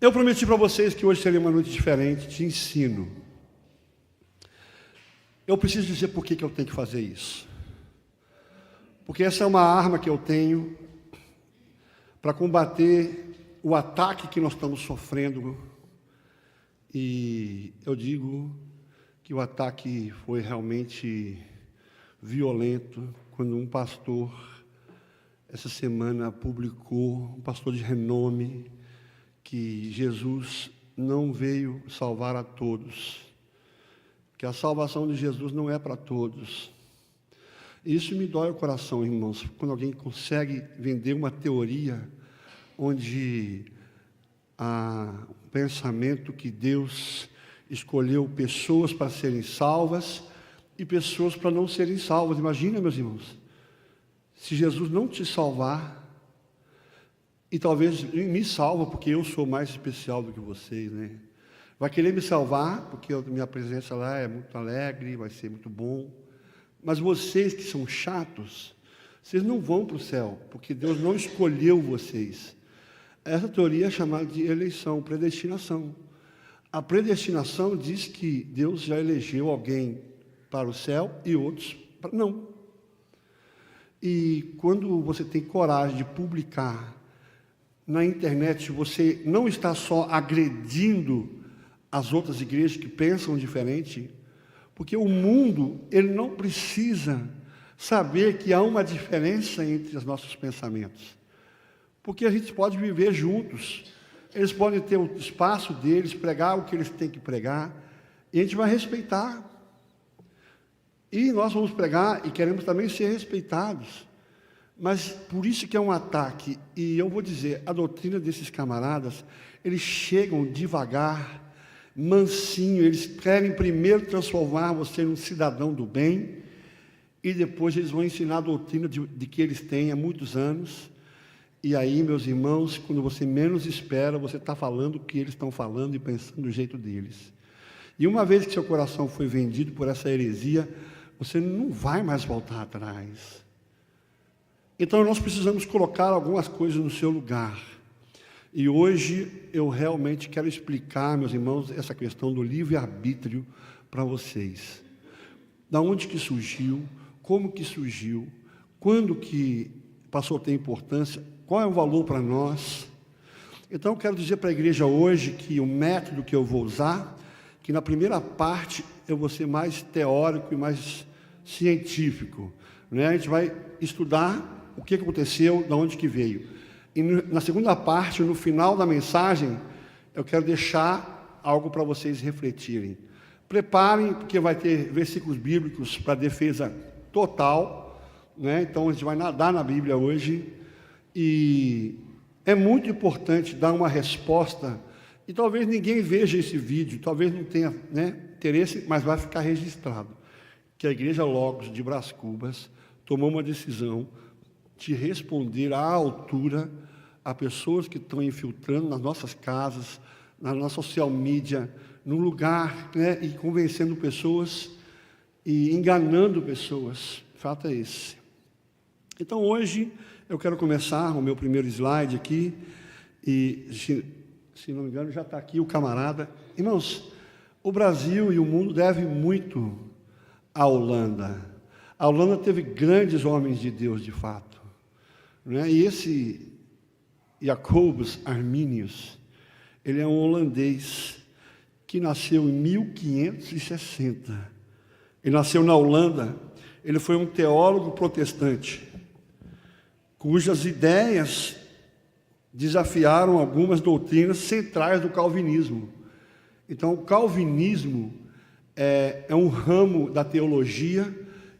Eu prometi para vocês que hoje seria uma noite diferente de ensino. Eu preciso dizer por que eu tenho que fazer isso. Porque essa é uma arma que eu tenho para combater o ataque que nós estamos sofrendo. E eu digo que o ataque foi realmente violento quando um pastor, essa semana, publicou, um pastor de renome, que Jesus não veio salvar a todos, que a salvação de Jesus não é para todos. Isso me dói o coração, irmãos, quando alguém consegue vender uma teoria onde há um pensamento que Deus escolheu pessoas para serem salvas e pessoas para não serem salvas. Imagina, meus irmãos, se Jesus não te salvar, e talvez me salva porque eu sou mais especial do que vocês, né? Vai querer me salvar porque minha presença lá é muito alegre, vai ser muito bom. Mas vocês que são chatos, vocês não vão para o céu, porque Deus não escolheu vocês. Essa teoria é chamada de eleição, predestinação. A predestinação diz que Deus já elegeu alguém para o céu e outros para não. E quando você tem coragem de publicar na internet, você não está só agredindo as outras igrejas que pensam diferente, porque o mundo, ele não precisa saber que há uma diferença entre os nossos pensamentos. Porque a gente pode viver juntos. Eles podem ter o espaço deles, pregar o que eles têm que pregar, e a gente vai respeitar. E nós vamos pregar e queremos também ser respeitados. Mas por isso que é um ataque. E eu vou dizer, a doutrina desses camaradas, eles chegam devagar, mansinho, eles querem primeiro transformar você num cidadão do bem, e depois eles vão ensinar a doutrina de que eles têm há muitos anos. E aí, meus irmãos, quando você menos espera, você está falando o que eles estão falando e pensando do jeito deles. E uma vez que seu coração foi vendido por essa heresia, você não vai mais voltar atrás. Então, nós precisamos colocar algumas coisas no seu lugar. E hoje, eu realmente quero explicar, meus irmãos, essa questão do livre-arbítrio para vocês. Da onde que surgiu, como que surgiu, quando que passou a ter importância, qual é o valor para nós. Então, eu quero dizer para a igreja hoje que o método que eu vou usar, que na primeira parte eu vou ser mais teórico e mais científico, né? A gente vai estudar o que aconteceu, de onde que veio. E na segunda parte, no final da mensagem, eu quero deixar algo para vocês refletirem. Preparem, porque vai ter versículos bíblicos para defesa total, né? Então a gente vai nadar na Bíblia hoje. E é muito importante dar uma resposta. E talvez ninguém veja esse vídeo, talvez não tenha, né, interesse, mas vai ficar registrado que a Igreja Logos de Brás Cubas tomou uma decisão de responder à altura a pessoas que estão infiltrando nas nossas casas, na nossa social media, no lugar, né, e convencendo pessoas e enganando pessoas. O fato é esse. Então, hoje, eu quero começar o meu primeiro slide aqui, e, se não me engano, já está aqui o camarada. Irmãos, o Brasil e o mundo devem muito à Holanda. A Holanda teve grandes homens de Deus, de fato, né? E esse Jacobus Arminius, ele é um holandês que nasceu em 1560. Ele nasceu na Holanda. Ele foi um teólogo protestante, cujas ideias desafiaram algumas doutrinas centrais do calvinismo. Então, o calvinismo é um ramo da teologia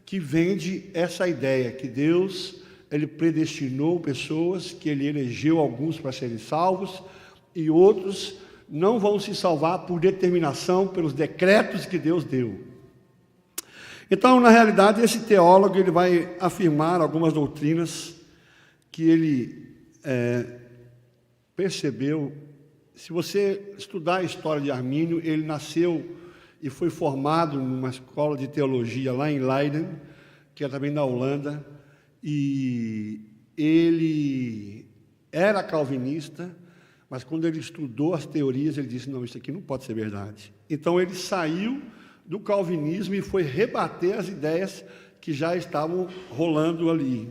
que vende essa ideia, que Deus, ele predestinou pessoas, que ele elegeu alguns para serem salvos, e outros não vão se salvar por determinação, pelos decretos que Deus deu. Então, na realidade, esse teólogo, ele vai afirmar algumas doutrinas que ele percebeu. Se você estudar a história de Armínio, ele nasceu e foi formado numa escola de teologia lá em Leiden, que é também na Holanda, e ele era calvinista, Mas quando ele estudou as teorias, ele disse, não, isso aqui não pode ser verdade. Então ele saiu do calvinismo e foi rebater as ideias que já estavam rolando ali.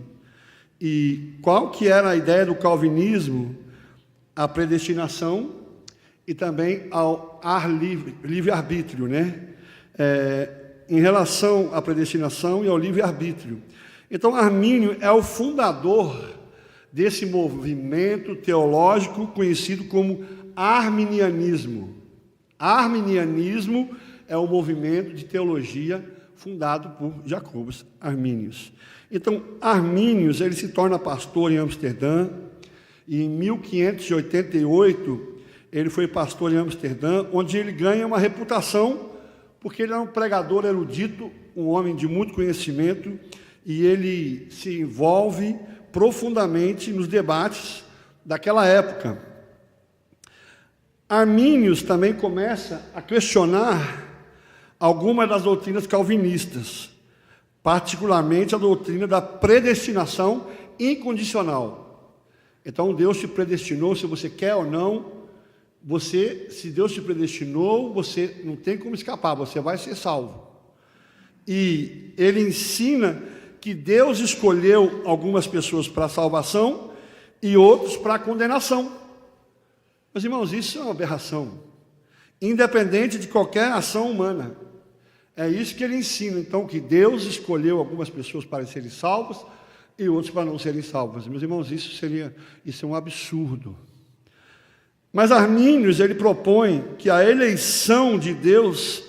E qual que era a ideia do calvinismo? A predestinação e também ao livre-arbítrio, né? Em relação à predestinação e ao livre-arbítrio. Então, Armínio é o fundador desse movimento teológico conhecido como arminianismo. Arminianismo é o movimento de teologia fundado por Jacobus Arminius. Então, Arminius, ele se torna pastor em Amsterdã, e em 1588, ele foi pastor em Amsterdã, onde ele ganha uma reputação, porque ele era um pregador erudito, um homem de muito conhecimento, e ele se envolve profundamente nos debates daquela época. Arminius também começa a questionar algumas das doutrinas calvinistas, particularmente a doutrina da predestinação incondicional. Então, Deus te predestinou, se você quer ou não, se Deus te predestinou, você não tem como escapar, você vai ser salvo. E ele ensina que Deus escolheu algumas pessoas para a salvação e outros para a condenação. Meus irmãos, isso é uma aberração, independente de qualquer ação humana. É isso que ele ensina, então, que Deus escolheu algumas pessoas para serem salvas e outros para não serem salvas. Meus irmãos, isso é um absurdo. Mas Arminius, ele propõe que a eleição de Deus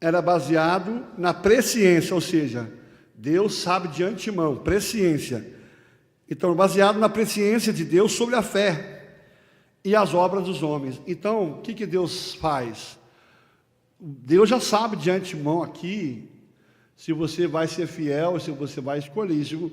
era baseado na presciência, ou seja, Deus sabe de antemão, presciência. Então, baseado na presciência de Deus sobre a fé e as obras dos homens. Então, o que Deus faz? Deus já sabe de antemão aqui se você vai ser fiel, se você vai escolher. Isso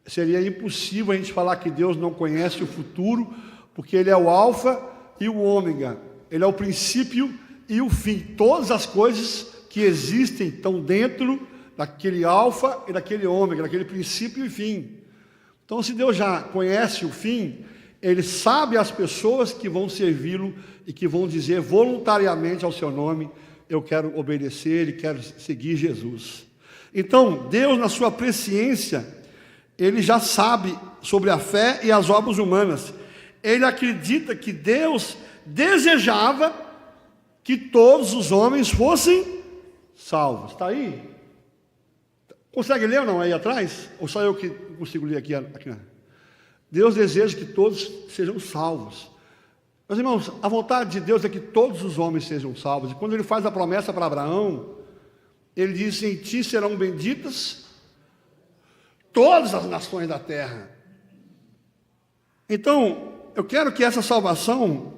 seria impossível a gente falar que Deus não conhece o futuro, porque Ele é o alfa e o ômega. Ele é o princípio e o fim. Todas as coisas que existem estão dentro daquele alfa e daquele ômega, daquele princípio e fim. Então, se Deus já conhece o fim, Ele sabe as pessoas que vão servi-lo e que vão dizer voluntariamente ao seu nome, eu quero obedecer e quero seguir Jesus. Então, Deus, na sua presciência, Ele já sabe sobre a fé e as obras humanas. Ele acredita que Deus desejava que todos os homens fossem salvos. Está aí? Consegue ler ou não aí atrás? Ou só eu que consigo ler aqui? Deus deseja que todos sejam salvos. Meus irmãos, a vontade de Deus é que todos os homens sejam salvos. E quando Ele faz a promessa para Abraão, Ele diz, em ti serão benditas todas as nações da terra. Então, eu quero que essa salvação,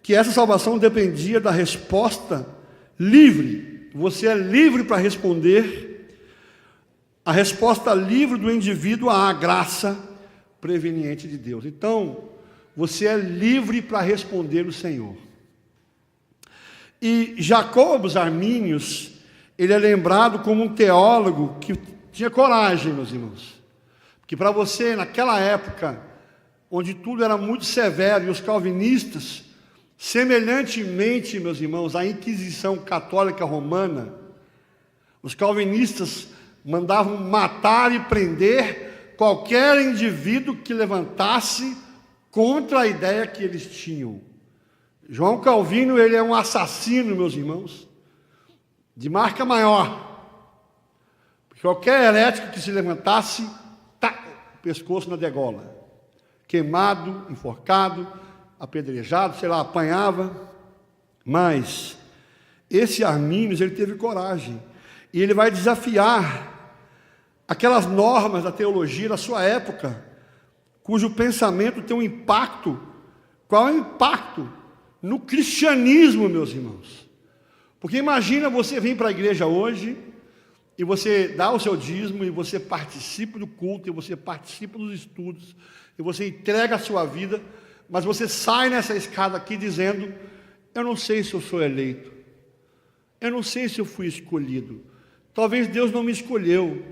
que essa salvação dependia da resposta livre. Você é livre para responder a resposta livre do indivíduo à graça preveniente de Deus. Então, você é livre para responder o Senhor. E Jacobus Arminius, ele é lembrado como um teólogo que tinha coragem, meus irmãos. Porque para você, naquela época, onde tudo era muito severo, e os calvinistas, semelhantemente, meus irmãos, à Inquisição Católica Romana, os calvinistas mandavam matar e prender qualquer indivíduo que levantasse contra a ideia que eles tinham. João Calvino, ele é um assassino, meus irmãos, de marca maior. Porque qualquer herético que se levantasse, pescoço na degola. Queimado, enforcado, apedrejado, apanhava. Mas esse Arminius, ele teve coragem. E ele vai desafiar aquelas normas da teologia da sua época, cujo pensamento tem um impacto. Qual é o impacto? No cristianismo, meus irmãos. Porque imagina você vir para a igreja hoje, e você dá o seu dízimo, e você participa do culto, e você participa dos estudos, e você entrega a sua vida, mas você sai nessa escada aqui dizendo, eu não sei se eu sou eleito, eu não sei se eu fui escolhido, talvez Deus não me escolheu,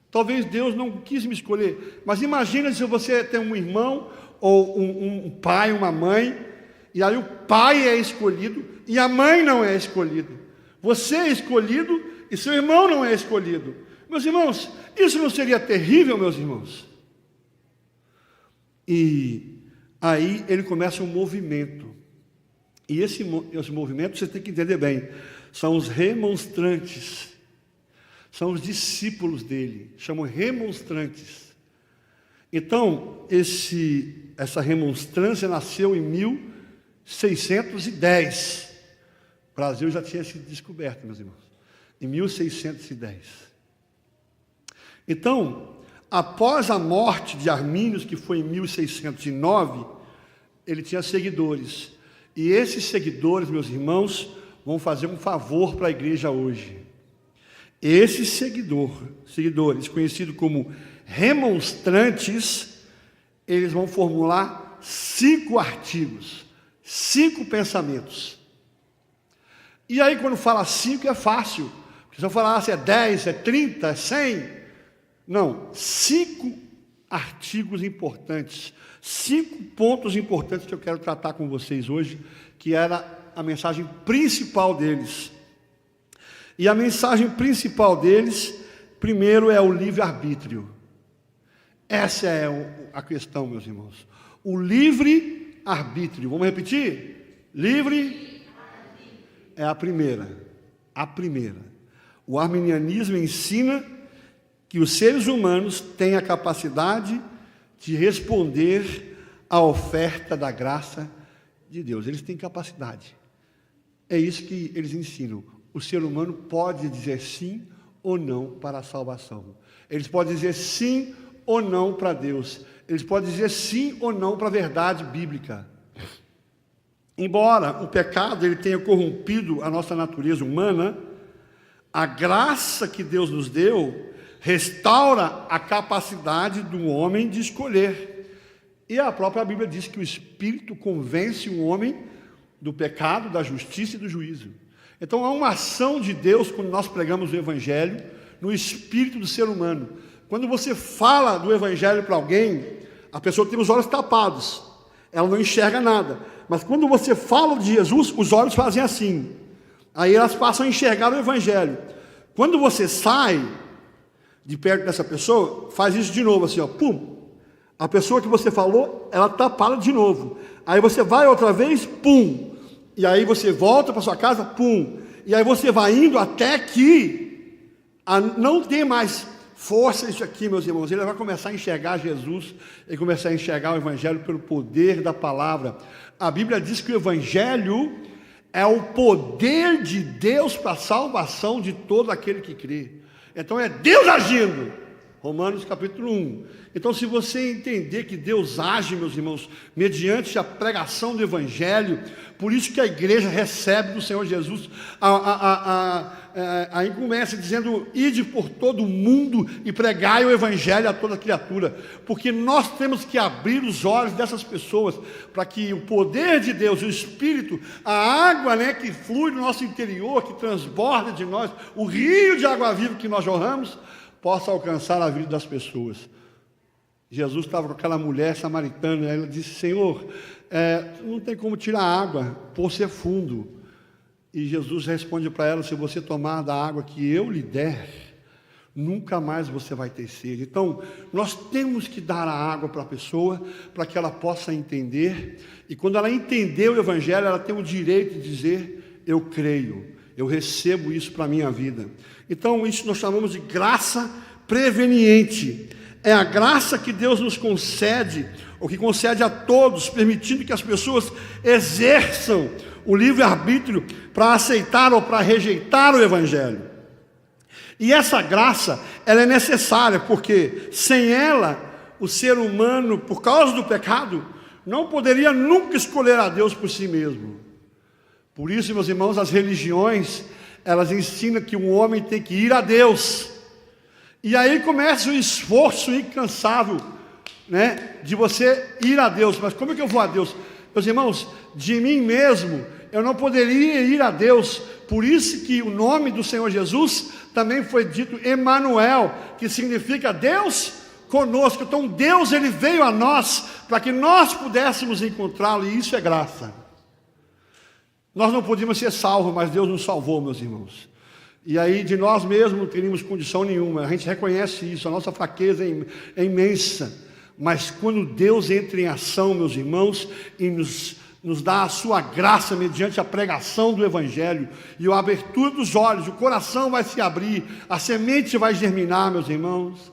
talvez Deus não quis me escolher. Mas imagina se você tem um irmão ou um pai, uma mãe, e aí o pai é escolhido e a mãe não é escolhido. Você é escolhido e seu irmão não é escolhido. Meus irmãos, isso não seria terrível, meus irmãos? E aí ele começa um movimento. E esse movimento, você tem que entender bem, são os remonstrantes. São os discípulos dele, chamam remonstrantes. Então, essa remonstrância nasceu em 1610. O Brasil já tinha sido descoberto, meus irmãos, em 1610. Então, após a morte de Armínios, que foi em 1609, ele tinha seguidores. E esses seguidores, meus irmãos, vão fazer um favor para a igreja hoje. Esses seguidores, conhecidos como remonstrantes, eles vão formular 5 artigos, 5 pensamentos. E aí, quando fala 5, é fácil. Porque se eu falasse é 10, é 30, é 100. Não, 5 artigos importantes, 5 pontos importantes que eu quero tratar com vocês hoje, que era a mensagem principal deles. E a mensagem principal deles, primeiro, é o livre-arbítrio. Essa é a questão, meus irmãos. O livre-arbítrio. Vamos repetir? Livre é a primeira. A primeira. O arminianismo ensina que os seres humanos têm a capacidade de responder à oferta da graça de Deus. Eles têm capacidade. É isso que eles ensinam. O ser humano pode dizer sim ou não para a salvação. Eles podem dizer sim ou não para Deus. Eles podem dizer sim ou não para a verdade bíblica. Embora o pecado ele tenha corrompido a nossa natureza humana, a graça que Deus nos deu restaura a capacidade do homem de escolher. E a própria Bíblia diz que o Espírito convence o homem do pecado, da justiça e do juízo. Então há uma ação de Deus quando nós pregamos o Evangelho no espírito do ser humano. Quando você fala do Evangelho para alguém, a pessoa tem os olhos tapados, ela não enxerga nada. Mas quando você fala de Jesus, os olhos fazem assim. Aí elas passam a enxergar o Evangelho. Quando você sai de perto dessa pessoa, faz isso de novo assim, ó, pum. A pessoa que você falou, ela tapada de novo. Aí você vai outra vez, pum. E aí você volta para sua casa, pum. E aí você vai indo até que não tem mais força isso aqui, meus irmãos. Ele vai começar a enxergar Jesus, e começar a enxergar o Evangelho pelo poder da palavra. A Bíblia diz que o Evangelho é o poder de Deus para a salvação de todo aquele que crê. Então é Deus agindo. Romanos capítulo 1. Então, se você entender que Deus age, meus irmãos, mediante a pregação do Evangelho, por isso que a igreja recebe do Senhor Jesus a incumbência, dizendo, ide por todo o mundo e pregai o Evangelho a toda criatura, porque nós temos que abrir os olhos dessas pessoas, para que o poder de Deus, o Espírito, a água, né, que flui no nosso interior, que transborda de nós, o rio de água viva que nós jorramos, possa alcançar a vida das pessoas. Jesus estava com aquela mulher samaritana, ela disse, Senhor, não tem como tirar a água, o poço é fundo. E Jesus responde para ela, se você tomar da água que eu lhe der, nunca mais você vai ter sede. Então, nós temos que dar a água para a pessoa, para que ela possa entender, e quando ela entender o Evangelho, ela tem o direito de dizer, eu creio, eu recebo isso para a minha vida. Então, isso nós chamamos de graça preveniente. É a graça que Deus nos concede, ou que concede a todos, permitindo que as pessoas exerçam o livre-arbítrio para aceitar ou para rejeitar o Evangelho. E essa graça, ela é necessária, porque sem ela, o ser humano, por causa do pecado, não poderia nunca escolher a Deus por si mesmo. Por isso, meus irmãos, as religiões, elas ensinam que um homem tem que ir a Deus. E aí começa o esforço incansável, né, de você ir a Deus. Mas como é que eu vou a Deus? Meus irmãos, de mim mesmo, eu não poderia ir a Deus. Por isso que o nome do Senhor Jesus também foi dito Emanuel, que significa Deus conosco. Então Deus, Ele veio a nós para que nós pudéssemos encontrá-lo, e isso é graça. Nós não podíamos ser salvos, mas Deus nos salvou, meus irmãos. E aí de nós mesmos não teríamos condição nenhuma. A gente reconhece isso, a nossa fraqueza é imensa. Mas quando Deus entra em ação, meus irmãos, e nos dá a sua graça mediante a pregação do Evangelho e a abertura dos olhos, o coração vai se abrir, a semente vai germinar, meus irmãos,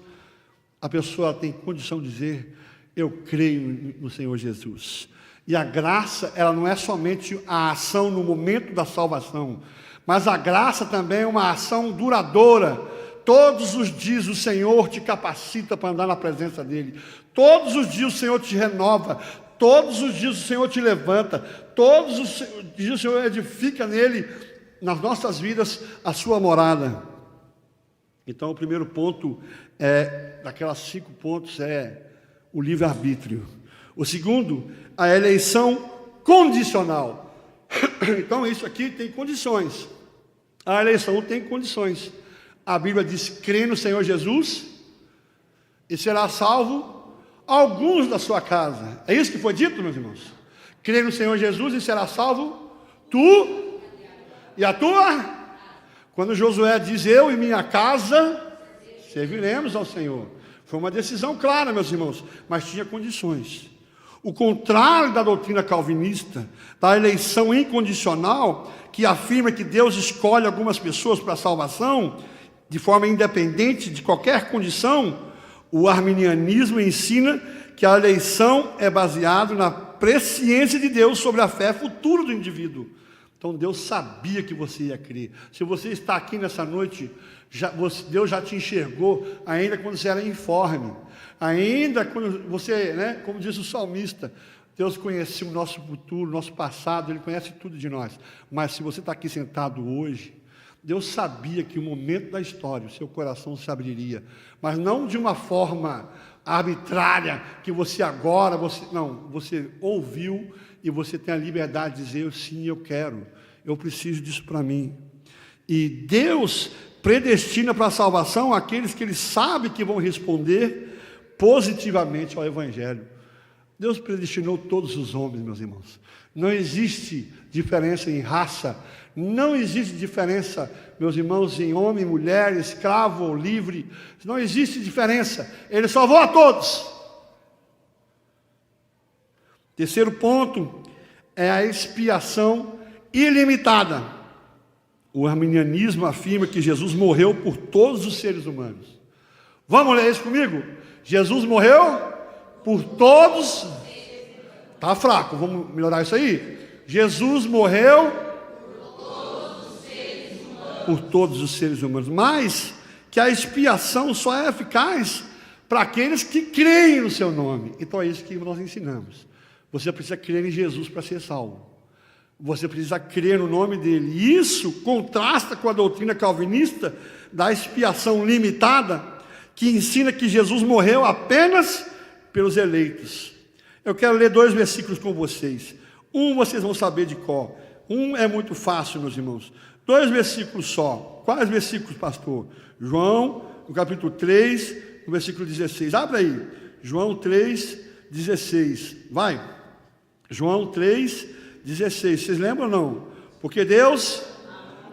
a pessoa tem condição de dizer: eu creio no Senhor Jesus. E a graça, ela não é somente a ação no momento da salvação, mas a graça também é uma ação duradoura. Todos os dias o Senhor te capacita para andar na presença dEle. Todos os dias o Senhor te renova. Todos os dias o Senhor te levanta. Todos os dias o Senhor edifica nele, nas nossas vidas, a sua morada. Então o primeiro ponto, daquelas 5 pontos, é o livre-arbítrio. O segundo, a eleição condicional. Então isso aqui tem condições. A eleição tem condições. A Bíblia diz: crê no Senhor Jesus e será salvo alguns da sua casa. É isso que foi dito, meus irmãos? Crê no Senhor Jesus e será salvo tu e a tua. Quando Josué diz: eu e minha casa serviremos ao Senhor, foi uma decisão clara, meus irmãos, mas tinha condições. O contrário da doutrina calvinista, da eleição incondicional, que afirma que Deus escolhe algumas pessoas para a salvação de forma independente de qualquer condição, o arminianismo ensina que a eleição é baseada na presciência de Deus sobre a fé futura do indivíduo. Então Deus sabia que você ia crer. Se você está aqui nessa noite, Deus já te enxergou, ainda quando você era informe, ainda quando você, como diz o salmista, Deus conheceu o nosso futuro, o nosso passado, Ele conhece tudo de nós. Mas se você está aqui sentado hoje, Deus sabia que o momento da história, o seu coração se abriria, mas não de uma forma arbitrária, que você ouviu e você tem a liberdade de dizer: sim, eu quero, eu preciso disso para mim. E Deus predestina para a salvação aqueles que Ele sabe que vão responder positivamente ao Evangelho. Deus predestinou todos os homens, meus irmãos. Não existe diferença em raça, não existe diferença, meus irmãos, em homem, mulher, escravo ou livre. Não existe diferença. Ele salvou a todos. Terceiro ponto é a expiação ilimitada. O arminianismo afirma que Jesus morreu por todos os seres humanos. Vamos ler isso comigo? Jesus morreu por todos. Está fraco, vamos melhorar isso aí? Jesus morreu por todos os seres humanos, mas que a expiação só é eficaz para aqueles que creem no seu nome. Então é isso que nós ensinamos. Você precisa crer em Jesus para ser salvo. Você precisa crer no nome dele. E isso contrasta com a doutrina calvinista da expiação limitada, que ensina que Jesus morreu apenas pelos eleitos. Eu quero ler 2 versículos com vocês. Um vocês vão saber de cor. Um é muito fácil, meus irmãos. 2 versículos só. Quais versículos, pastor? João, no capítulo 3, no versículo 16. Abre aí. João 3, 16. Vai. João 3, 16. Vocês lembram ou não? Porque Deus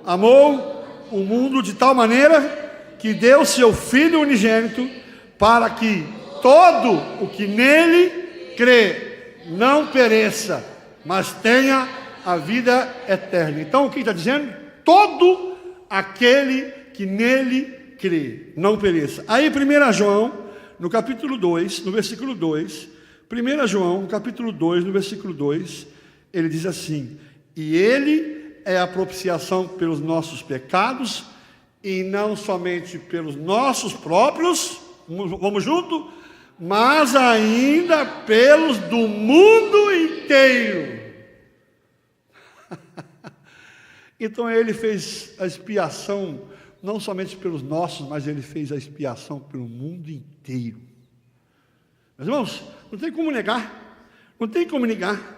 amou o mundo de tal maneira que deu seu Filho unigênito, para que todo o que nele crê não pereça, mas tenha a vida eterna. Então o que está dizendo? Todo aquele que nele crê não pereça. Aí 1 João, no capítulo 2, no versículo 2, 1 João, no capítulo 2, no versículo 2, ele diz assim: e ele é a propiciação pelos nossos pecados, e não somente pelos nossos próprios, vamos junto, mas ainda pelos do mundo inteiro. Então ele fez a expiação, não somente pelos nossos, mas ele fez a expiação pelo mundo inteiro. Meus irmãos, não tem como negar, não tem como negar.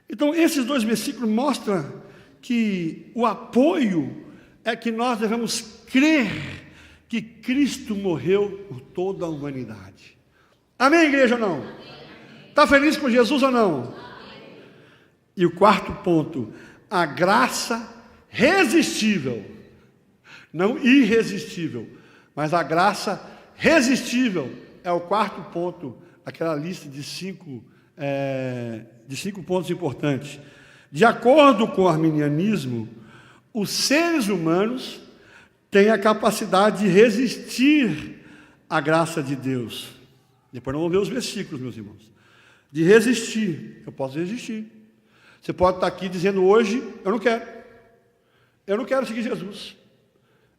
Então esses 2 versículos mostram que o apoio é que nós devemos crer que Cristo morreu por toda a humanidade. Amém, igreja, ou não? Está feliz com Jesus ou não? E o quarto ponto, a graça resistível, não irresistível, mas a graça resistível é o quarto ponto, aquela lista de cinco pontos importantes. De acordo com o arminianismo, os seres humanos têm a capacidade de resistir à graça de Deus. Depois nós vamos ver os versículos, meus irmãos. De resistir, eu posso resistir. Você pode estar aqui dizendo hoje, eu não quero seguir Jesus.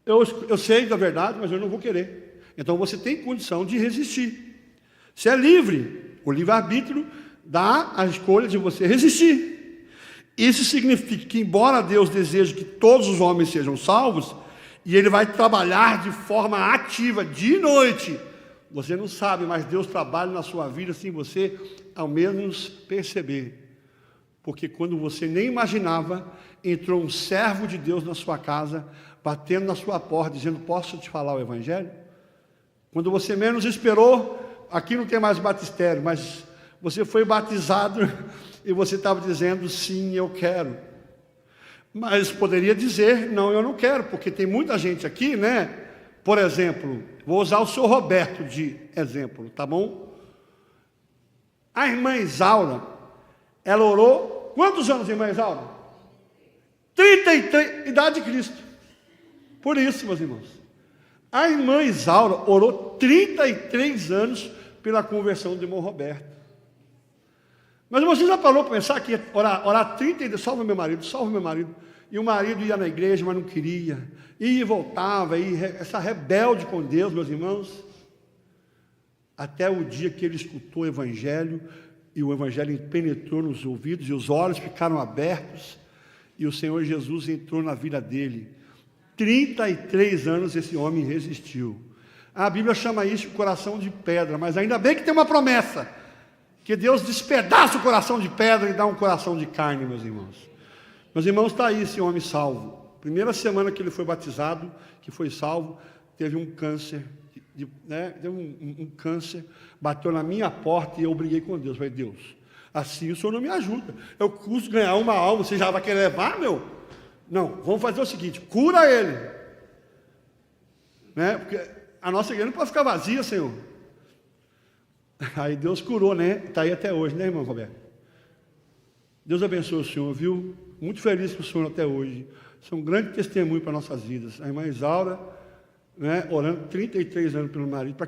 Eu sei da verdade, mas eu não vou querer. Então você tem condição de resistir. Você é livre. O livre-arbítrio dá a escolha de você resistir. Isso significa que, embora Deus deseje que todos os homens sejam salvos, e Ele vai trabalhar de forma ativa, de noite, você não sabe, mas Deus trabalha na sua vida sem você ao menos perceber. Porque quando você nem imaginava, entrou um servo de Deus na sua casa, batendo na sua porta, dizendo, posso te falar o Evangelho? Quando você menos esperou, aqui não tem mais batistério, mas você foi batizado e você estava dizendo, sim, eu quero. Mas poderia dizer, não, eu não quero, porque tem muita gente aqui, né? Por exemplo, vou usar o senhor Roberto de exemplo, tá bom? A irmã Isaura, ela orou, quantos anos, irmã Isaura? 33, idade de Cristo. Por isso, meus irmãos, a irmã Isaura orou 33 anos pela conversão do irmão Roberto. Mas você já parou para pensar que orar 32, salva meu marido, e o marido ia na igreja, mas não queria, ia e voltava, essa rebelde com Deus, meus irmãos, até o dia que ele escutou o Evangelho, e o Evangelho penetrou nos ouvidos, e os olhos ficaram abertos, e o Senhor Jesus entrou na vida dele. 33 anos esse homem resistiu. A Bíblia chama isso de coração de pedra, mas ainda bem que tem uma promessa, que Deus despedaça o coração de pedra e dá um coração de carne, meus irmãos. Meus irmãos, está aí esse homem salvo. Primeira semana que ele foi batizado, que foi salvo, teve um câncer, deu um câncer, bateu na minha porta e eu briguei com Deus. Falei, Deus, assim o Senhor não me ajuda. Eu custo ganhar uma alma, você já vai querer levar, meu? Não, vamos fazer o seguinte, cura ele. Né? Porque a nossa igreja não pode ficar vazia, Senhor. Aí Deus curou, né? Está aí até hoje, né, irmão Roberto? Deus abençoe o senhor, viu? Muito feliz com o senhor até hoje. Isso é um grande testemunho para nossas vidas. A irmã Isaura, né, orando 33 anos pelo marido. Para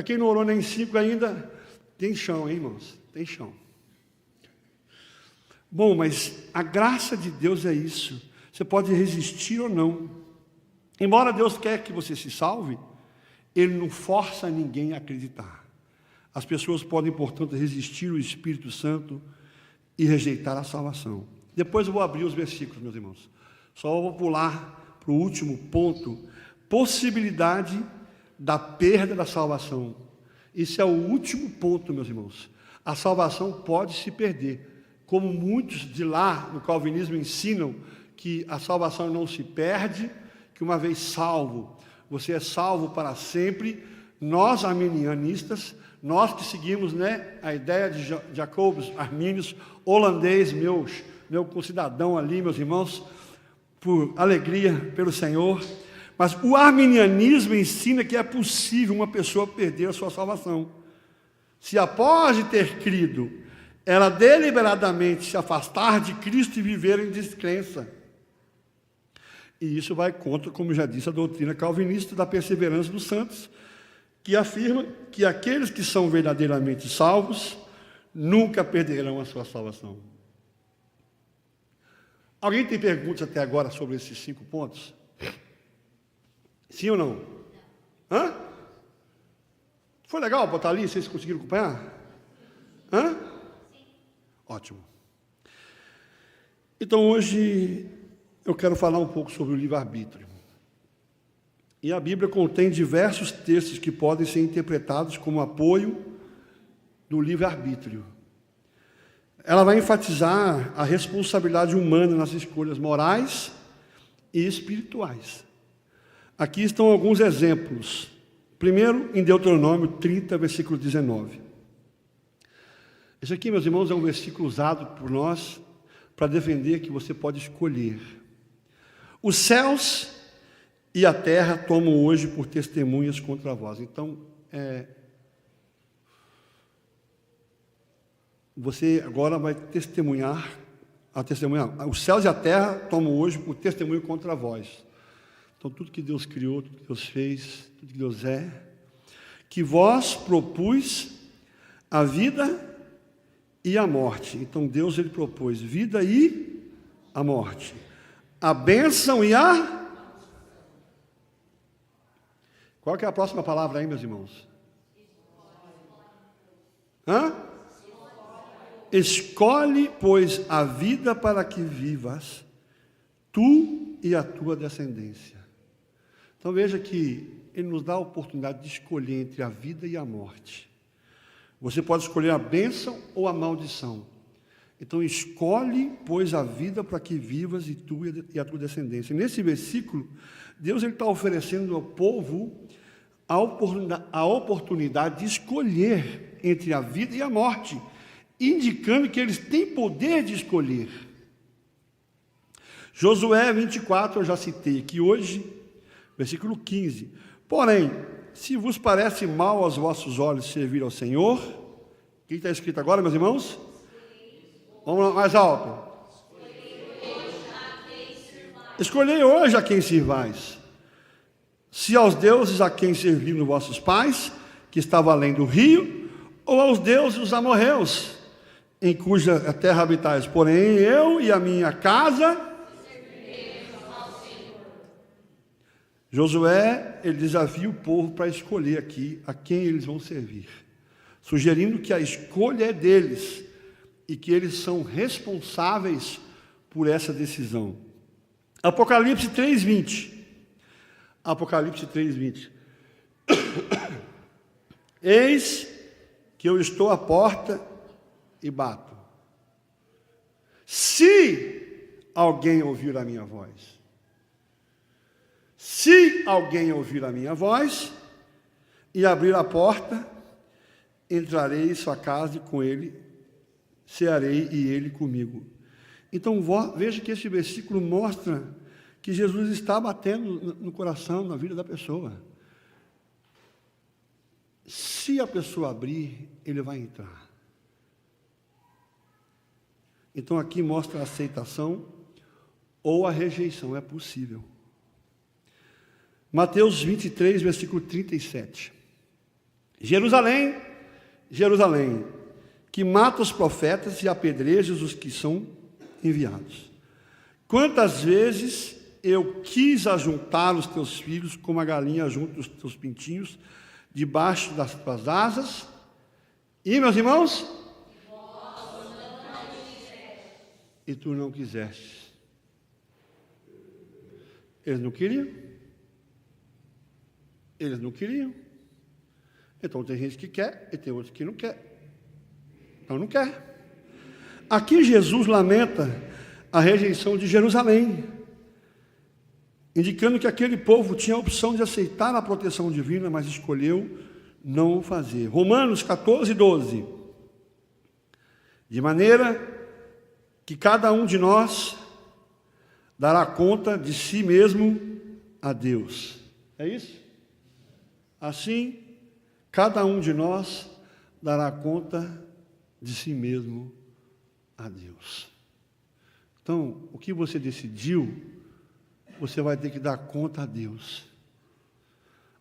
quem não orou nem 5 ainda, tem chão, hein, irmãos? Tem chão. Bom, mas a graça de Deus é isso. Você pode resistir ou não. Embora Deus quer que você se salve, Ele não força ninguém a acreditar. As pessoas podem, portanto, resistir ao Espírito Santo e rejeitar a salvação. Depois eu vou abrir os versículos, meus irmãos. Só vou pular para o último ponto. Possibilidade da perda da salvação. Esse é o último ponto, meus irmãos. A salvação pode se perder. Como muitos de lá, no calvinismo, ensinam que a salvação não se perde, que uma vez salvo, você é salvo para sempre. Nós, arminianistas, nós que seguimos, né, a ideia de Jacobus Arminius, holandês, meu concidadão ali, meus irmãos, por alegria pelo Senhor. Mas o arminianismo ensina que é possível uma pessoa perder a sua salvação. Se após ter crido, ela deliberadamente se afastar de Cristo e viver em descrença. E isso vai contra, como já disse, a doutrina calvinista da perseverança dos santos, que afirma que aqueles que são verdadeiramente salvos nunca perderão a sua salvação. Alguém tem perguntas até agora sobre esses 5 pontos? Sim ou não? Hã? Foi legal botar ali? Vocês conseguiram acompanhar? Hã? Ótimo. Então hoje eu quero falar um pouco sobre o livre-arbítrio. E a Bíblia contém diversos textos que podem ser interpretados como apoio do livre-arbítrio. Ela vai enfatizar a responsabilidade humana nas escolhas morais e espirituais. Aqui estão alguns exemplos. Primeiro, em Deuteronômio 30, versículo 19. Esse aqui, meus irmãos, é um versículo usado por nós para defender que você pode escolher. Os céus e a terra tomam hoje por testemunhas contra vós. Então, você agora vai testemunhar. Os céus e a terra tomam hoje por testemunho contra vós. Então, tudo que Deus criou, tudo que Deus fez, tudo que Deus é, que vós propus a vida e a morte. Então, Deus, ele propôs vida e a morte. A bênção e a... Qual que é a próxima palavra aí, meus irmãos? Escolhe, pois, a vida para que vivas, tu e a tua descendência. Então veja que ele nos dá a oportunidade de escolher entre a vida e a morte. Você pode escolher a bênção ou a maldição. Então escolhe, pois, a vida para que vivas e tu e a tua descendência. Nesse versículo, Deus está oferecendo ao povo a oportunidade de escolher entre a vida e a morte, indicando que eles têm poder de escolher. Josué 24, eu já citei aqui hoje, versículo 15. Porém, se vos parece mal aos vossos olhos servir ao Senhor, o que está escrito agora, meus irmãos? Vamos lá, mais alto. Escolhei hoje a quem servais. Se aos deuses a quem serviram vossos pais, que estava além do rio, ou aos deuses dos amorreus, em cuja terra habitais. Porém, eu e a minha casa... Josué, ele desafia o povo para escolher aqui a quem eles vão servir, sugerindo que a escolha é deles e que eles são responsáveis por essa decisão. Apocalipse 3:20. Apocalipse 3:20. Eis que eu estou à porta e bato. Se alguém ouvir a minha voz, se alguém ouvir a minha voz e abrir a porta, entrarei em sua casa e com ele cearei e ele comigo. Então veja que esse versículo mostra que Jesus está batendo no coração, na vida da pessoa. Se a pessoa abrir, ele vai entrar. Então aqui mostra a aceitação ou a rejeição, é possível. Mateus 23, versículo 37. Jerusalém, Jerusalém, que mata os profetas e apedrejas os que são enviados. Quantas vezes eu quis ajuntar os teus filhos como a galinha junta os teus pintinhos debaixo das tuas asas. E, meus irmãos? E tu não quiseste. Eles não queriam. Eles não queriam. Então tem gente que quer e tem outros que não quer. Então não quer. Aqui Jesus lamenta a rejeição de Jerusalém, indicando que aquele povo tinha a opção de aceitar a proteção divina, mas escolheu não o fazer. Romanos 14:12. De maneira que cada um de nós dará conta de si mesmo a Deus. É isso? Assim, cada um de nós dará conta de si mesmo a Deus. Então, o que você decidiu, você vai ter que dar conta a Deus.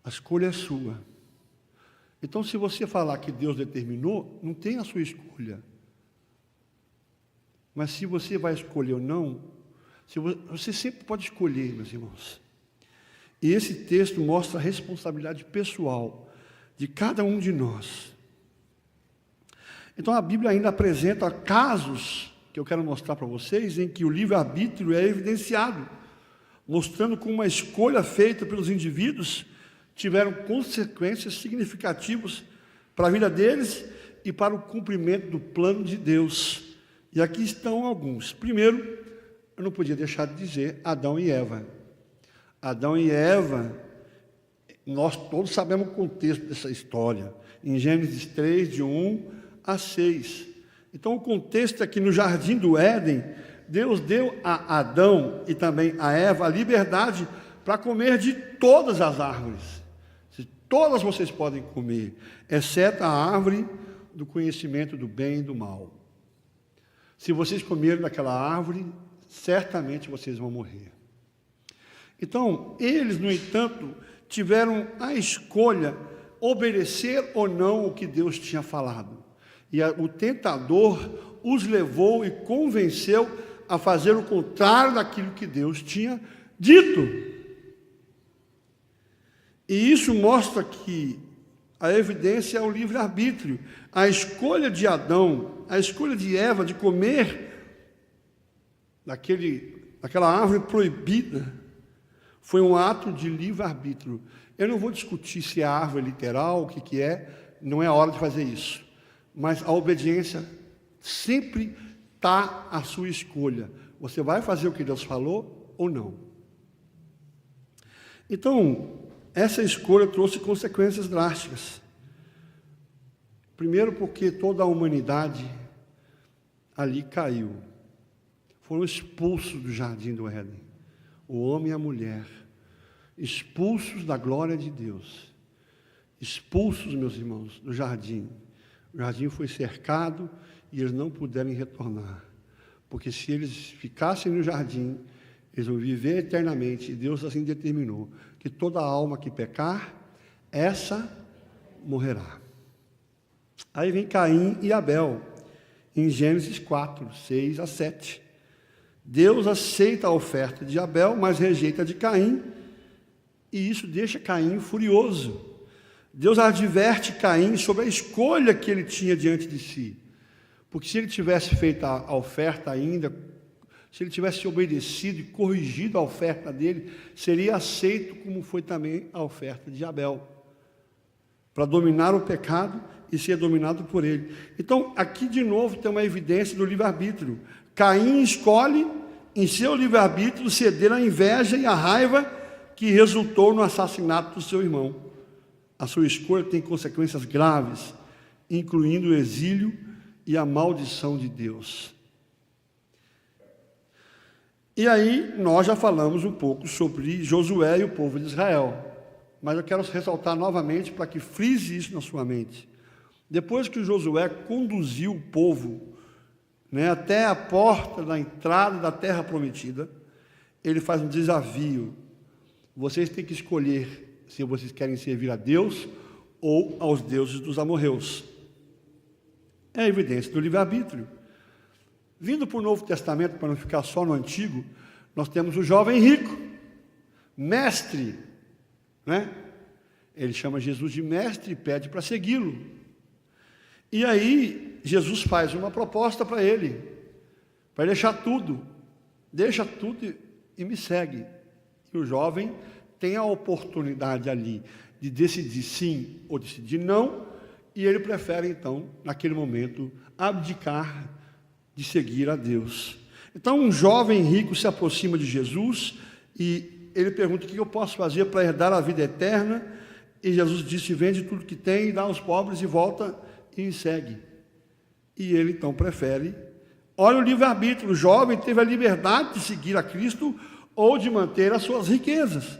A escolha é sua. Então, se você falar que Deus determinou, não tem a sua escolha. Mas se você vai escolher ou não, você sempre pode escolher, meus irmãos. E esse texto mostra a responsabilidade pessoal de cada um de nós. Então a Bíblia ainda apresenta casos que eu quero mostrar para vocês, em que o livre-arbítrio é evidenciado, mostrando como uma escolha feita pelos indivíduos tiveram consequências significativas para a vida deles e para o cumprimento do plano de Deus. E aqui estão alguns. Primeiro, eu não podia deixar de dizer Adão e Eva. Adão e Eva, nós todos sabemos o contexto dessa história. Em Gênesis 3, de 1 a 6. Então, o contexto é que no Jardim do Éden, Deus deu a Adão e também a Eva a liberdade para comer de todas as árvores. Todas vocês podem comer, exceto a árvore do conhecimento do bem e do mal. Se vocês comerem daquela árvore, certamente vocês vão morrer. Então, eles, no entanto, tiveram a escolha, obedecer ou não o que Deus tinha falado. E o tentador os levou e convenceu a fazer o contrário daquilo que Deus tinha dito. E isso mostra que a evidência é o livre-arbítrio. A escolha de Adão, a escolha de Eva de comer daquela árvore proibida, foi um ato de livre-arbítrio. Eu não vou discutir se é árvore literal, o que é, não é hora de fazer isso. Mas a obediência sempre está à sua escolha. Você vai fazer o que Deus falou ou não? Então, essa escolha trouxe consequências drásticas. Primeiro, porque toda a humanidade ali caiu. Foram expulsos do jardim do Éden. O homem e a mulher, expulsos da glória de Deus. Expulsos, meus irmãos, do jardim. O jardim foi cercado e eles não puderam retornar. Porque se eles ficassem no jardim, eles vão viver eternamente. E Deus assim determinou que toda alma que pecar, essa morrerá. Aí vem Caim e Abel, em Gênesis 4, 6 a 7. Deus aceita a oferta de Abel, mas rejeita a de Caim, e isso deixa Caim furioso. Deus adverte Caim sobre a escolha que ele tinha diante de si, porque se ele tivesse feito a oferta ainda, se ele tivesse obedecido e corrigido a oferta dele, seria aceito como foi também a oferta de Abel, para dominar o pecado e ser dominado por ele. Então, aqui de novo tem uma evidência do livre-arbítrio. Caim escolhe, em seu livre-arbítrio, ceder à inveja e à raiva que resultou no assassinato do seu irmão. A sua escolha tem consequências graves, incluindo o exílio e a maldição de Deus. E aí, nós já falamos um pouco sobre Josué e o povo de Israel. Mas eu quero ressaltar novamente para que frise isso na sua mente. Depois que Josué conduziu o povo, até a porta da entrada da terra prometida, ele faz um desafio. Vocês têm que escolher se vocês querem servir a Deus ou aos deuses dos amorreus. É a evidência do livre-arbítrio. Vindo para o Novo Testamento, para não ficar só no Antigo, nós temos o jovem rico, mestre, Ele chama Jesus de mestre e pede para segui-lo. E aí, Jesus faz uma proposta para ele deixar tudo, deixa tudo e me segue. E o jovem tem a oportunidade ali de decidir sim ou decidir não, e ele prefere então, naquele momento, abdicar de seguir a Deus. Então, um jovem rico se aproxima de Jesus e ele pergunta: o que eu posso fazer para herdar a vida eterna? E Jesus disse: vende tudo que tem e dá aos pobres e volta e me segue. E ele então prefere. Olha o livre-arbítrio. O jovem teve a liberdade de seguir a Cristo ou de manter as suas riquezas.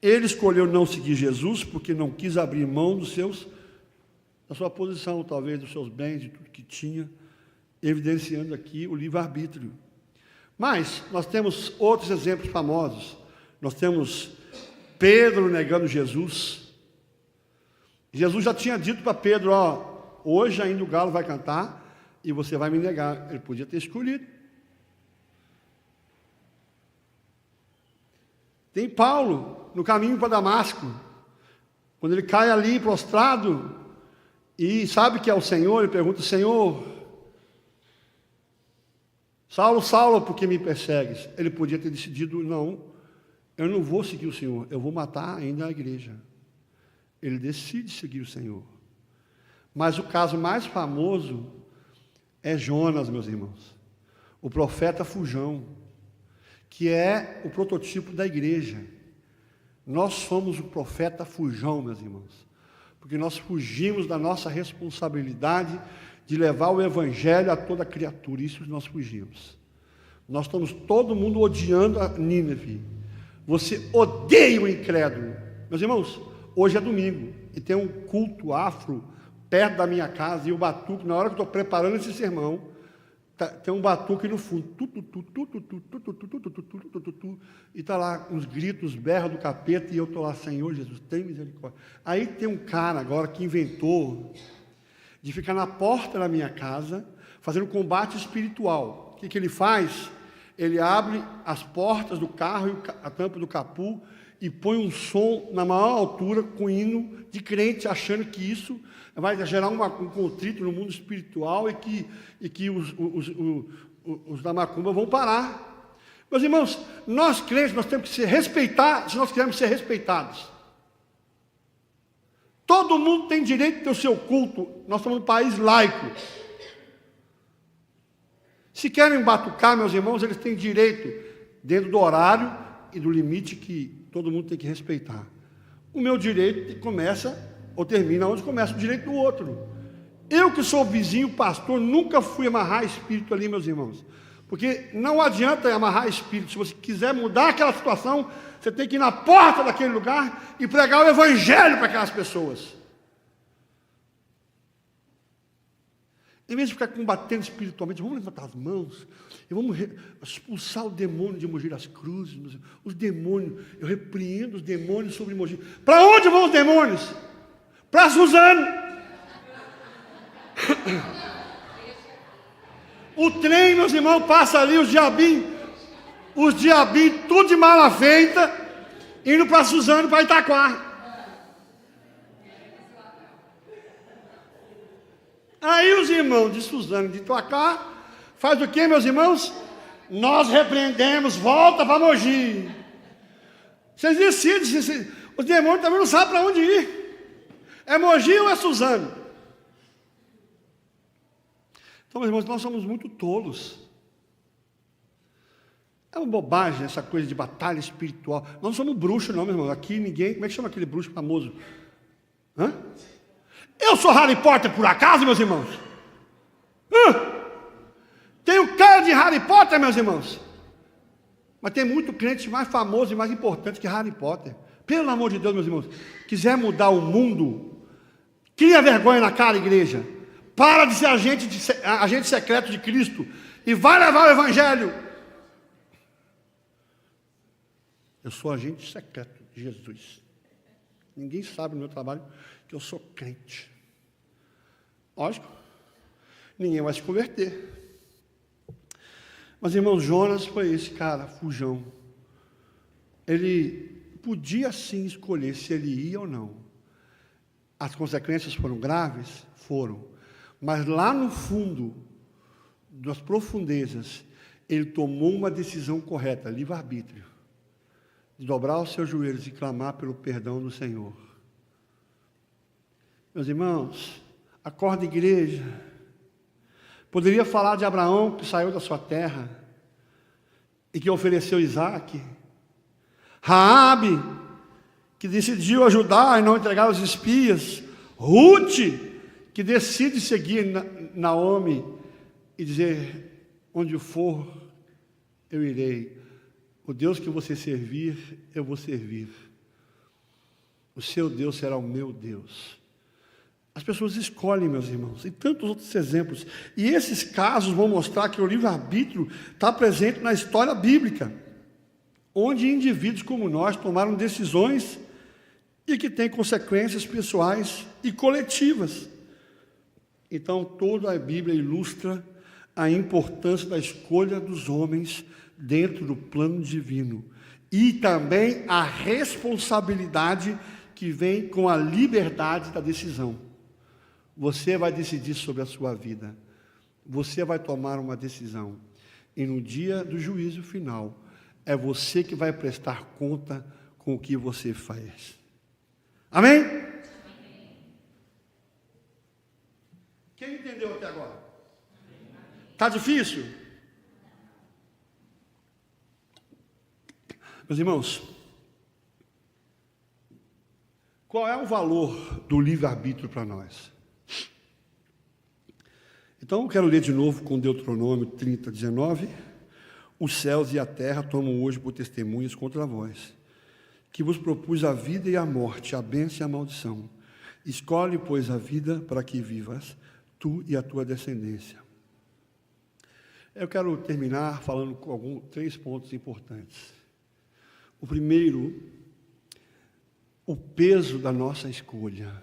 Ele escolheu não seguir Jesus porque não quis abrir mão da sua posição, talvez dos seus bens, de tudo que tinha, evidenciando aqui o livre-arbítrio. Mas nós temos outros exemplos famosos. Nós temos Pedro negando Jesus. Jesus já tinha dito para Pedro: hoje ainda o galo vai cantar e você vai me negar. Ele podia ter escolhido. Tem Paulo no caminho para Damasco, quando ele cai ali prostrado e sabe que é o Senhor, ele pergunta: Senhor, Saulo, Saulo, por que me persegues? Ele podia ter decidido: não, eu não vou seguir o Senhor, eu vou matar ainda a igreja. Ele decide seguir o Senhor. Mas o caso mais famoso é Jonas, meus irmãos, o profeta fujão, que é o prototipo da igreja. Nós somos o profeta fujão, meus irmãos, porque nós fugimos da nossa responsabilidade de levar o evangelho a toda criatura. Isso nós fugimos. Nós estamos todo mundo odiando a Nínive. Você odeia o incrédulo. Meus irmãos, hoje é domingo e tem um culto afro perto da minha casa, e o batuque, na hora que eu estou preparando esse sermão, tem um batuque no fundo, e está lá uns gritos, berros do capeta, e eu estou lá, Senhor Jesus, tem misericórdia. Aí tem um cara agora que inventou de ficar na porta da minha casa, fazendo combate espiritual. O que ele faz? Ele abre as portas do carro e a tampa do capô e põe um som na maior altura com hino de crente, achando que isso vai gerar um contrito no mundo espiritual e que os da macumba vão parar. Meus irmãos, nós crentes, nós temos que se respeitar se nós queremos ser respeitados. Todo mundo tem direito de ter o seu culto. Nós estamos num país laico. Se querem batucar, meus irmãos, eles têm direito, dentro do horário e do limite que todo mundo tem que respeitar. O meu direito começa ou termina onde começa o direito do outro. Eu que sou vizinho, pastor, nunca fui amarrar espírito ali, meus irmãos. Porque não adianta amarrar espírito. Se você quiser mudar aquela situação, você tem que ir na porta daquele lugar e pregar o evangelho para aquelas pessoas. Em vez de ficar combatendo espiritualmente, vamos levantar as mãos e vamos expulsar o demônio de Mogi das Cruzes. Os demônios, eu repreendo os demônios sobre Mogi. Para onde vão os demônios? Para Suzano. O trem, meus irmãos, passa ali, os diabinhos, tudo de mala feita, indo para Suzano, para Itaquá. Aí os irmãos de Suzano, de Itaquá, faz o que, meus irmãos? Nós repreendemos, volta para Mogi. Vocês decidem, os demônios também não sabem para onde ir. É Mogi ou é Suzano? Então, meus irmãos, nós somos muito tolos. É uma bobagem essa coisa de batalha espiritual. Nós não somos bruxos, não, meu irmão. Aqui ninguém... Como é que chama aquele bruxo famoso? Hã? Eu sou Harry Potter por acaso, meus irmãos? Tenho cara de Harry Potter, meus irmãos. Mas tem muito crente mais famoso e mais importante que Harry Potter. Pelo amor de Deus, meus irmãos. Quiser mudar o mundo, cria vergonha na cara, igreja. Para de ser agente secreto de Cristo e vai levar o evangelho. Eu sou agente secreto de Jesus. Ninguém sabe no meu trabalho que eu sou crente. Lógico, ninguém vai se converter. Mas, irmãos, Jonas foi esse cara, fujão. Ele podia sim escolher se ele ia ou não. As consequências foram graves? Foram. Mas lá no fundo, das profundezas, ele tomou uma decisão correta, livre-arbítrio, de dobrar os seus joelhos e clamar pelo perdão do Senhor. Meus irmãos, acorda, igreja. Poderia falar de Abraão, que saiu da sua terra e que ofereceu Isaac. Raabe, que decidiu ajudar e não entregar os espias. Ruth, que decide seguir Naomi e dizer: onde for, eu irei. O Deus que você servir, eu vou servir. O seu Deus será o meu Deus. As pessoas escolhem, meus irmãos, e tantos outros exemplos. E esses casos vão mostrar que o livre-arbítrio está presente na história bíblica, onde indivíduos como nós tomaram decisões e que têm consequências pessoais e coletivas. Então, toda a Bíblia ilustra a importância da escolha dos homens dentro do plano divino e também a responsabilidade que vem com a liberdade da decisão. Você vai decidir sobre a sua vida. Você vai tomar uma decisão. E no dia do juízo final, é você que vai prestar conta com o que você faz. Amém? Quem entendeu até agora? Está difícil? Meus irmãos, qual é o valor do livre-arbítrio para nós? Então, eu quero ler de novo com Deuteronômio 30, 19. Os céus e a terra tomam hoje por testemunhas contra vós, que vos propus a vida e a morte, a bênção e a maldição. Escolhe, pois, a vida para que vivas, tu e a tua descendência. Eu quero terminar falando com 3 pontos importantes. O primeiro, o peso da nossa escolha.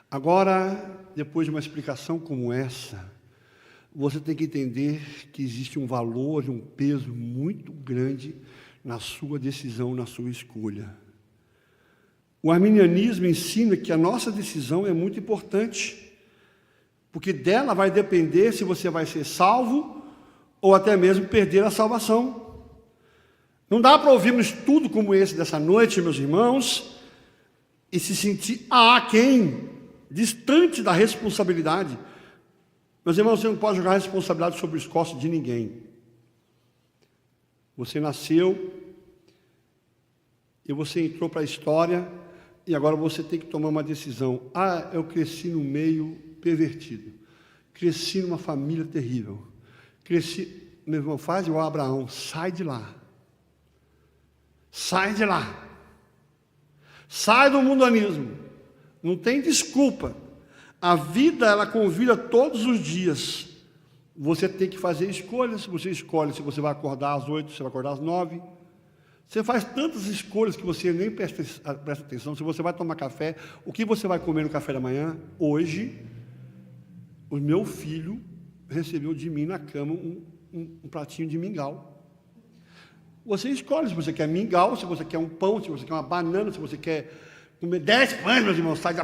Agora, depois de uma explicação como essa, você tem que entender que existe um valor e um peso muito grande na sua decisão, na sua escolha. O arminianismo ensina que a nossa decisão é muito importante, porque dela vai depender se você vai ser salvo ou até mesmo perder a salvação. Não dá para ouvir um estudo como esse dessa noite, meus irmãos, e se sentir aquém, distante da responsabilidade. Meus irmãos, você não pode jogar a responsabilidade sobre os costas de ninguém. Você nasceu e você entrou para a história e agora você tem que tomar uma decisão. Eu cresci no meio pervertido. Cresci numa família terrível. Meu irmão, faz igual a Abraão, sai de lá. Sai de lá. Sai do mundanismo. Não tem desculpa. A vida, ela convida todos os dias. Você tem que fazer escolhas. Você escolhe se você vai acordar às 8, se vai acordar às 9. Você faz tantas escolhas que você nem presta atenção. Se você vai tomar café, o que você vai comer no café da manhã? Hoje, o meu filho recebeu de mim na cama um pratinho de mingau. Você escolhe se você quer mingau, se você quer um pão, se você quer uma banana, se você quer comer 10 pães, meus irmãos, sai da...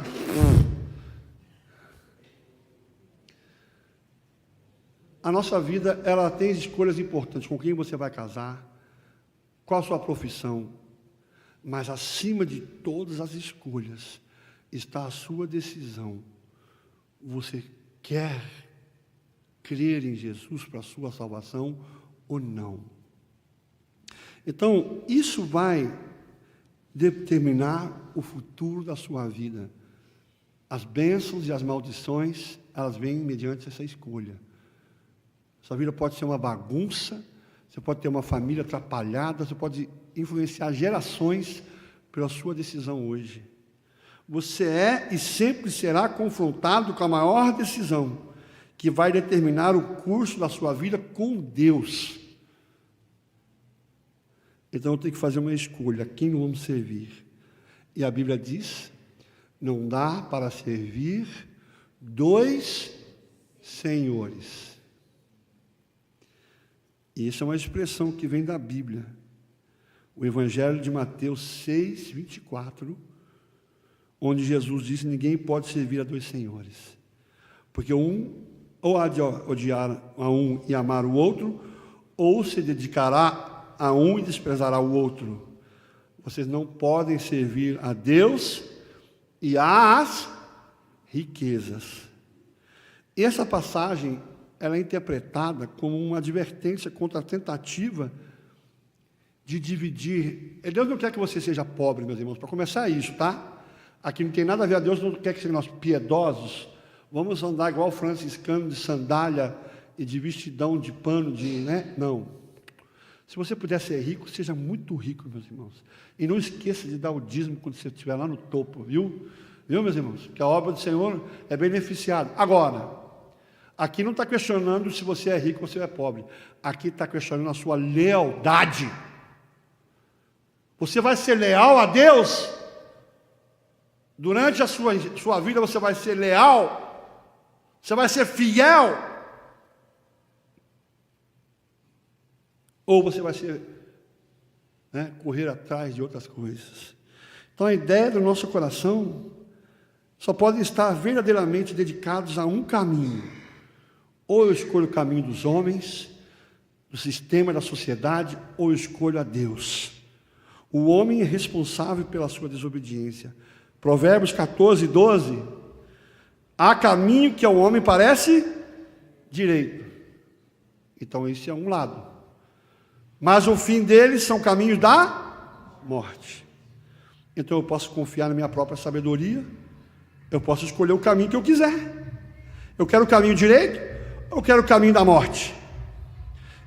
A nossa vida, ela tem escolhas importantes. Com quem você vai casar, qual a sua profissão, mas acima de todas as escolhas está a sua decisão. Você quer crer em Jesus para a sua salvação ou não? Então, isso vai determinar o futuro da sua vida. As bênçãos e as maldições, elas vêm mediante essa escolha. Sua vida pode ser uma bagunça, você pode ter uma família atrapalhada, você pode influenciar gerações pela sua decisão hoje. Você é e sempre será confrontado com a maior decisão, que vai determinar o curso da sua vida com Deus. Então eu tenho que fazer uma escolha, a quem não vamos servir. E a Bíblia diz, não dá para servir 2 senhores. E isso é uma expressão que vem da Bíblia. O Evangelho de Mateus 6, 24, onde Jesus disse, ninguém pode servir a 2 senhores. Porque ou há de odiar a um e amar o outro, ou se dedicará a um e desprezará o outro. Vocês não podem servir a Deus e às riquezas. E essa passagem, ela é interpretada como uma advertência contra a tentativa de dividir. Deus não quer que você seja pobre, meus irmãos, para começar isso, tá? Aqui não tem nada a ver, Deus não quer que sejamos piedosos. Vamos andar igual o franciscano, de sandália e de vestidão de pano, Não. Se você puder ser rico, seja muito rico, meus irmãos. E não esqueça de dar o dízimo quando você estiver lá no topo, viu? Viu, meus irmãos? Que a obra do Senhor é beneficiada. Agora, aqui não está questionando se você é rico ou se é pobre. Aqui está questionando a sua lealdade. Você vai ser leal a Deus? Durante a sua vida você vai ser leal? Você vai ser fiel? Ou você vai ser, correr atrás de outras coisas? Então a ideia do nosso coração só pode estar verdadeiramente dedicados a um caminho. Ou eu escolho o caminho dos homens, do sistema da sociedade, ou eu escolho a Deus. O homem é responsável pela sua desobediência. Provérbios 14, 12. Há caminho que ao homem parece direito. Então esse é um lado. mas o fim deles são caminhos da morte. Então eu posso confiar na minha própria sabedoria, eu posso escolher o caminho que eu quiser. Eu quero o caminho direito, ou eu quero o caminho da morte?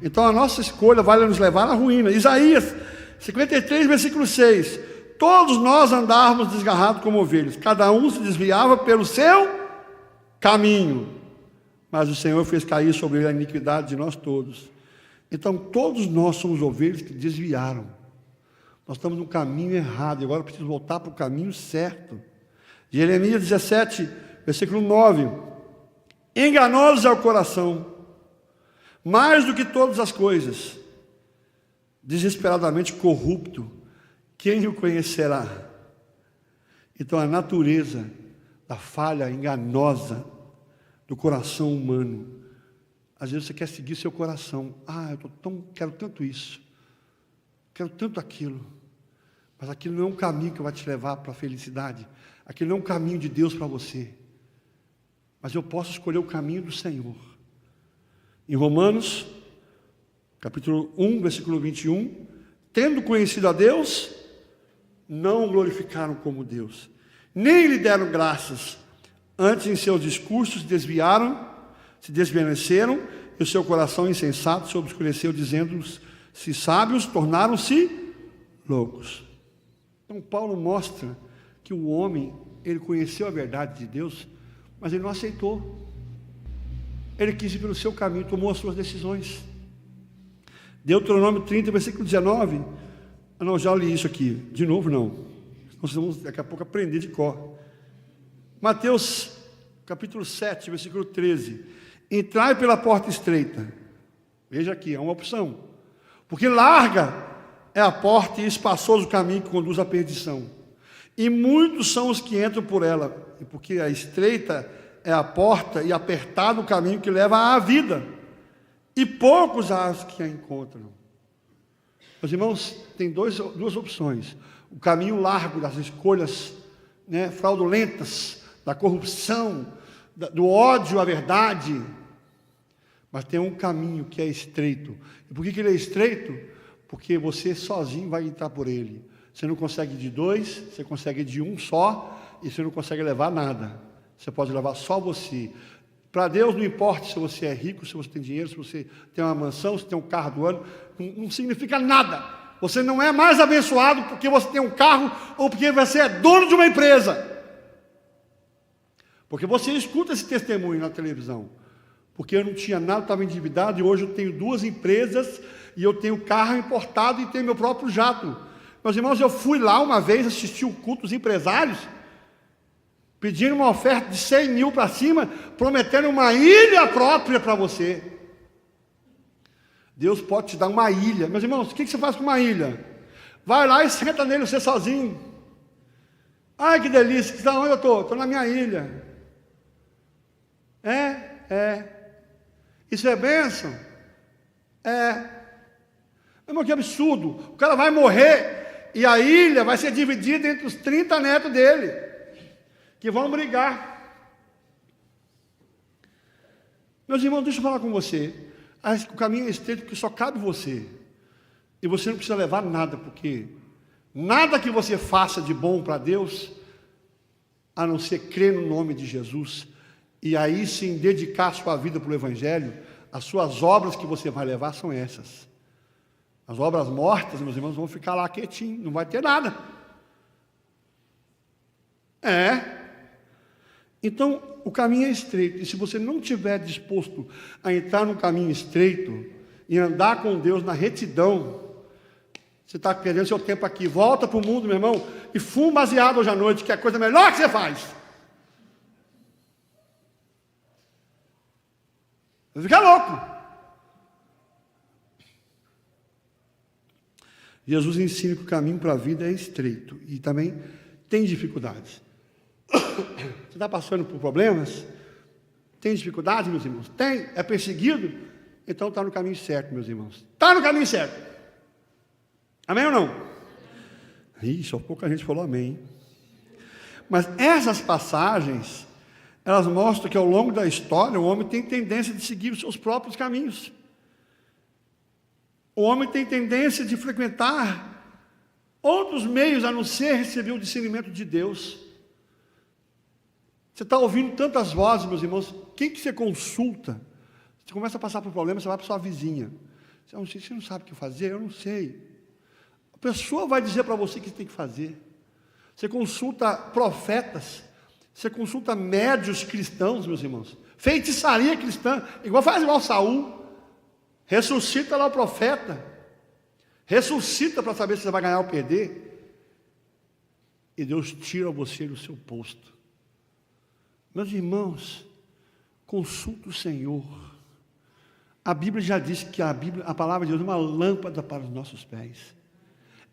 Então a nossa escolha vai nos levar à ruína. Isaías 53, versículo 6: todos nós andávamos desgarrados como ovelhas, cada um se desviava pelo seu caminho, mas o Senhor fez cair sobre ele a iniquidade de nós todos. Então todos nós somos ovelhas que desviaram. Nós estamos no caminho errado, e agora eu preciso voltar para o caminho certo. Jeremias 17, versículo 9: enganoso é o coração, mais do que todas as coisas, desesperadamente corrupto, quem o conhecerá? Então a natureza da falha enganosa do coração humano. Às vezes você quer seguir seu coração. Quero tanto isso, quero tanto aquilo, mas aquilo não é um caminho que vai te levar para a felicidade. Aquilo não é um caminho de Deus para você. Mas eu posso escolher o caminho do Senhor. Em Romanos, capítulo 1, versículo 21, tendo conhecido a Deus, não o glorificaram como Deus, nem lhe deram graças, antes em seus discursos se desvaneceram, e o seu coração insensato se obscureceu, dizendo-se sábios, tornaram-se loucos. Então Paulo mostra que o homem, ele conheceu a verdade de Deus, mas ele não aceitou. Ele quis ir pelo seu caminho, tomou as suas decisões. Deuteronômio 30, versículo 19. Não, já li isso aqui. De novo, não. Nós vamos daqui a pouco aprender de cor. Mateus, capítulo 7, versículo 13. Entrai pela porta estreita. Veja aqui, é uma opção. Porque larga é a porta e espaçoso o caminho que conduz à perdição. E muitos são os que entram por ela. E porque a estreita é a porta e apertado o caminho que leva à vida, e poucos há os que a encontram. Meus irmãos, tem duas opções: o caminho largo das escolhas fraudulentas, da corrupção, do ódio à verdade, mas tem um caminho que é estreito. E por que ele é estreito? Porque você sozinho vai entrar por ele. Você não consegue de dois, você consegue de um só, e você não consegue levar nada. Você pode levar só você. Para Deus não importa se você é rico, se você tem dinheiro, se você tem uma mansão, se tem um carro do ano, não significa nada. Você não é mais abençoado porque você tem um carro ou porque você é dono de uma empresa. Porque você escuta esse testemunho na televisão. Porque eu não tinha nada, estava endividado, e hoje eu tenho 2 empresas, e eu tenho carro importado e tenho meu próprio jato. Meus irmãos, eu fui lá uma vez assistir o culto dos empresários, pedindo uma oferta de 100 mil para cima, prometendo uma ilha própria para você. Deus pode te dar uma ilha. Meus irmãos, o que você faz com uma ilha? Vai lá e senta nele você sozinho. Ai, que delícia, que está onde eu estou? Estou na minha ilha. Isso é bênção? Meu irmão, que absurdo. O cara vai morrer e a ilha vai ser dividida entre os 30 netos dele, que vão brigar. Meus irmãos, deixa eu falar com você. O caminho é estreito porque só cabe você. E você não precisa levar nada, porque nada que você faça de bom para Deus, a não ser crer no nome de Jesus, e aí sim dedicar sua vida para o Evangelho, as suas obras que você vai levar são essas. As obras mortas, meus irmãos, vão ficar lá quietinho, não vai ter nada. Então, o caminho é estreito, e se você não estiver disposto a entrar no caminho estreito e andar com Deus na retidão, você está perdendo seu tempo aqui. Volta para o mundo, meu irmão, e fuma baseado hoje à noite, que é a coisa melhor que você faz. Vai ficar louco. Jesus ensina que o caminho para a vida é estreito e também tem dificuldades. Você está passando por problemas? Tem dificuldades, meus irmãos? Tem? É perseguido? Então está no caminho certo, meus irmãos. Está no caminho certo. Amém ou não? Só pouca gente falou amém. Hein? Mas essas passagens, elas mostram que ao longo da história o homem tem tendência de seguir os seus próprios caminhos. O homem tem tendência de frequentar outros meios a não ser receber o discernimento de Deus. Você está ouvindo tantas vozes, meus irmãos, quem que você consulta? Você começa a passar por problemas, você vai para sua vizinha. Você não sabe o que fazer? Eu não sei. A pessoa vai dizer para você o que você tem que fazer. Você consulta profetas, você consulta médios cristãos, meus irmãos. Feitiçaria cristã, faz igual Saul. Ressuscita lá o profeta. Ressuscita para saber se você vai ganhar ou perder. E Deus tira você do seu posto. Meus irmãos, consulta o Senhor. A Bíblia já diz que a palavra de Deus é uma lâmpada para os nossos pés.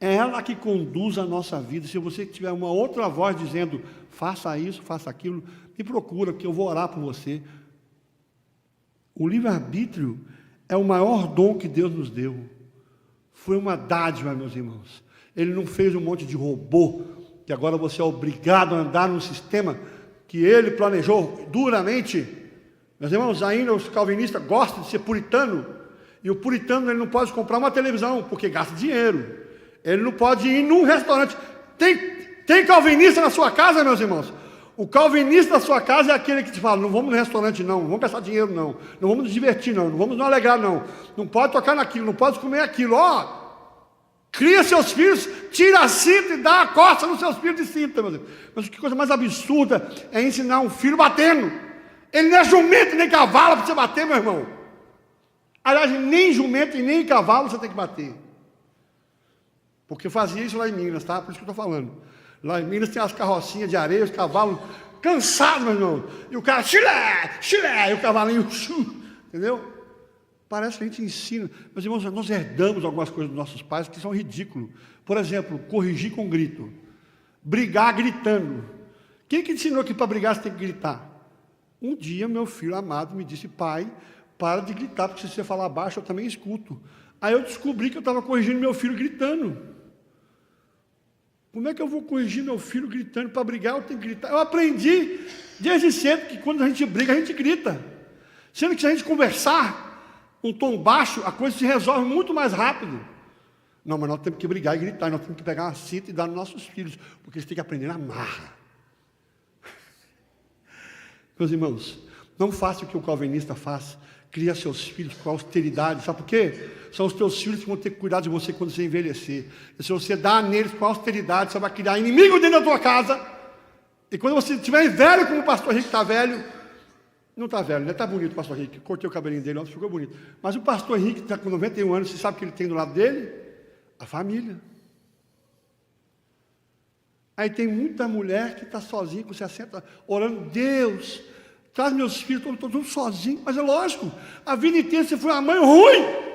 É ela que conduz a nossa vida. Se você tiver uma outra voz dizendo, faça isso, faça aquilo, me procura, que eu vou orar por você. O livre-arbítrio é o maior dom que Deus nos deu. Foi uma dádiva, meus irmãos. Ele não fez um monte de robô, que agora você é obrigado a andar num sistema que ele planejou duramente. Meus irmãos, ainda os calvinistas gostam de ser puritano, e o puritano ele não pode comprar uma televisão, porque gasta dinheiro. Ele não pode ir num restaurante. Tem calvinista na sua casa, meus irmãos? O calvinista da sua casa é aquele que te fala, não vamos no restaurante não, não vamos gastar dinheiro não vamos nos divertir não vamos nos alegrar não pode tocar naquilo, não pode comer aquilo, cria seus filhos, tira a cinta e dá a costa nos seus filhos de cinta, meus irmãos. Mas que coisa mais absurda é ensinar um filho batendo. Ele não é jumento nem cavalo para você bater, meu irmão. Aliás, nem jumento e nem cavalo você tem que bater. Porque fazia isso lá em Minas, tá? Por isso que eu estou falando. Lá em Minas tem as carrocinhas de areia, os cavalos cansados, meu irmão. E o cara, chilé, chilé, e o cavalinho, entendeu? Parece que a gente ensina. Meus irmãos, nós herdamos algumas coisas dos nossos pais que são ridículas. Por exemplo, corrigir com grito. Brigar gritando. Quem que ensinou que para brigar você tem que gritar? Um dia, meu filho amado me disse, pai, para de gritar, porque se você falar baixo, eu também escuto. Aí eu descobri que eu estava corrigindo meu filho gritando. Como é que eu vou corrigir meu filho gritando? Para brigar eu tenho que gritar. Eu aprendi desde cedo que quando a gente briga, a gente grita. Sendo que se a gente conversar um tom baixo, a coisa se resolve muito mais rápido. Não, mas nós temos que brigar e gritar. Nós temos que pegar uma cinta e dar nos nossos filhos, porque eles têm que aprender na marra. Meus irmãos, não faça o que o calvinista faz. Cria seus filhos com austeridade. Sabe por quê? São os teus filhos que vão ter que cuidar de você quando você envelhecer. E se você dá neles com austeridade, você vai criar inimigo dentro da tua casa. E quando você estiver velho, como o pastor Henrique está velho, não está velho, né? Está bonito o pastor Henrique. Cortei o cabelinho dele ontem, ficou bonito. Mas o pastor Henrique está com 91 anos, você sabe o que ele tem do lado dele? A família. Aí tem muita mulher que está sozinha com 60, orando, Deus, traz meus filhos, todos sozinhos. Mas é lógico, a vida inteira você foi uma mãe ruim.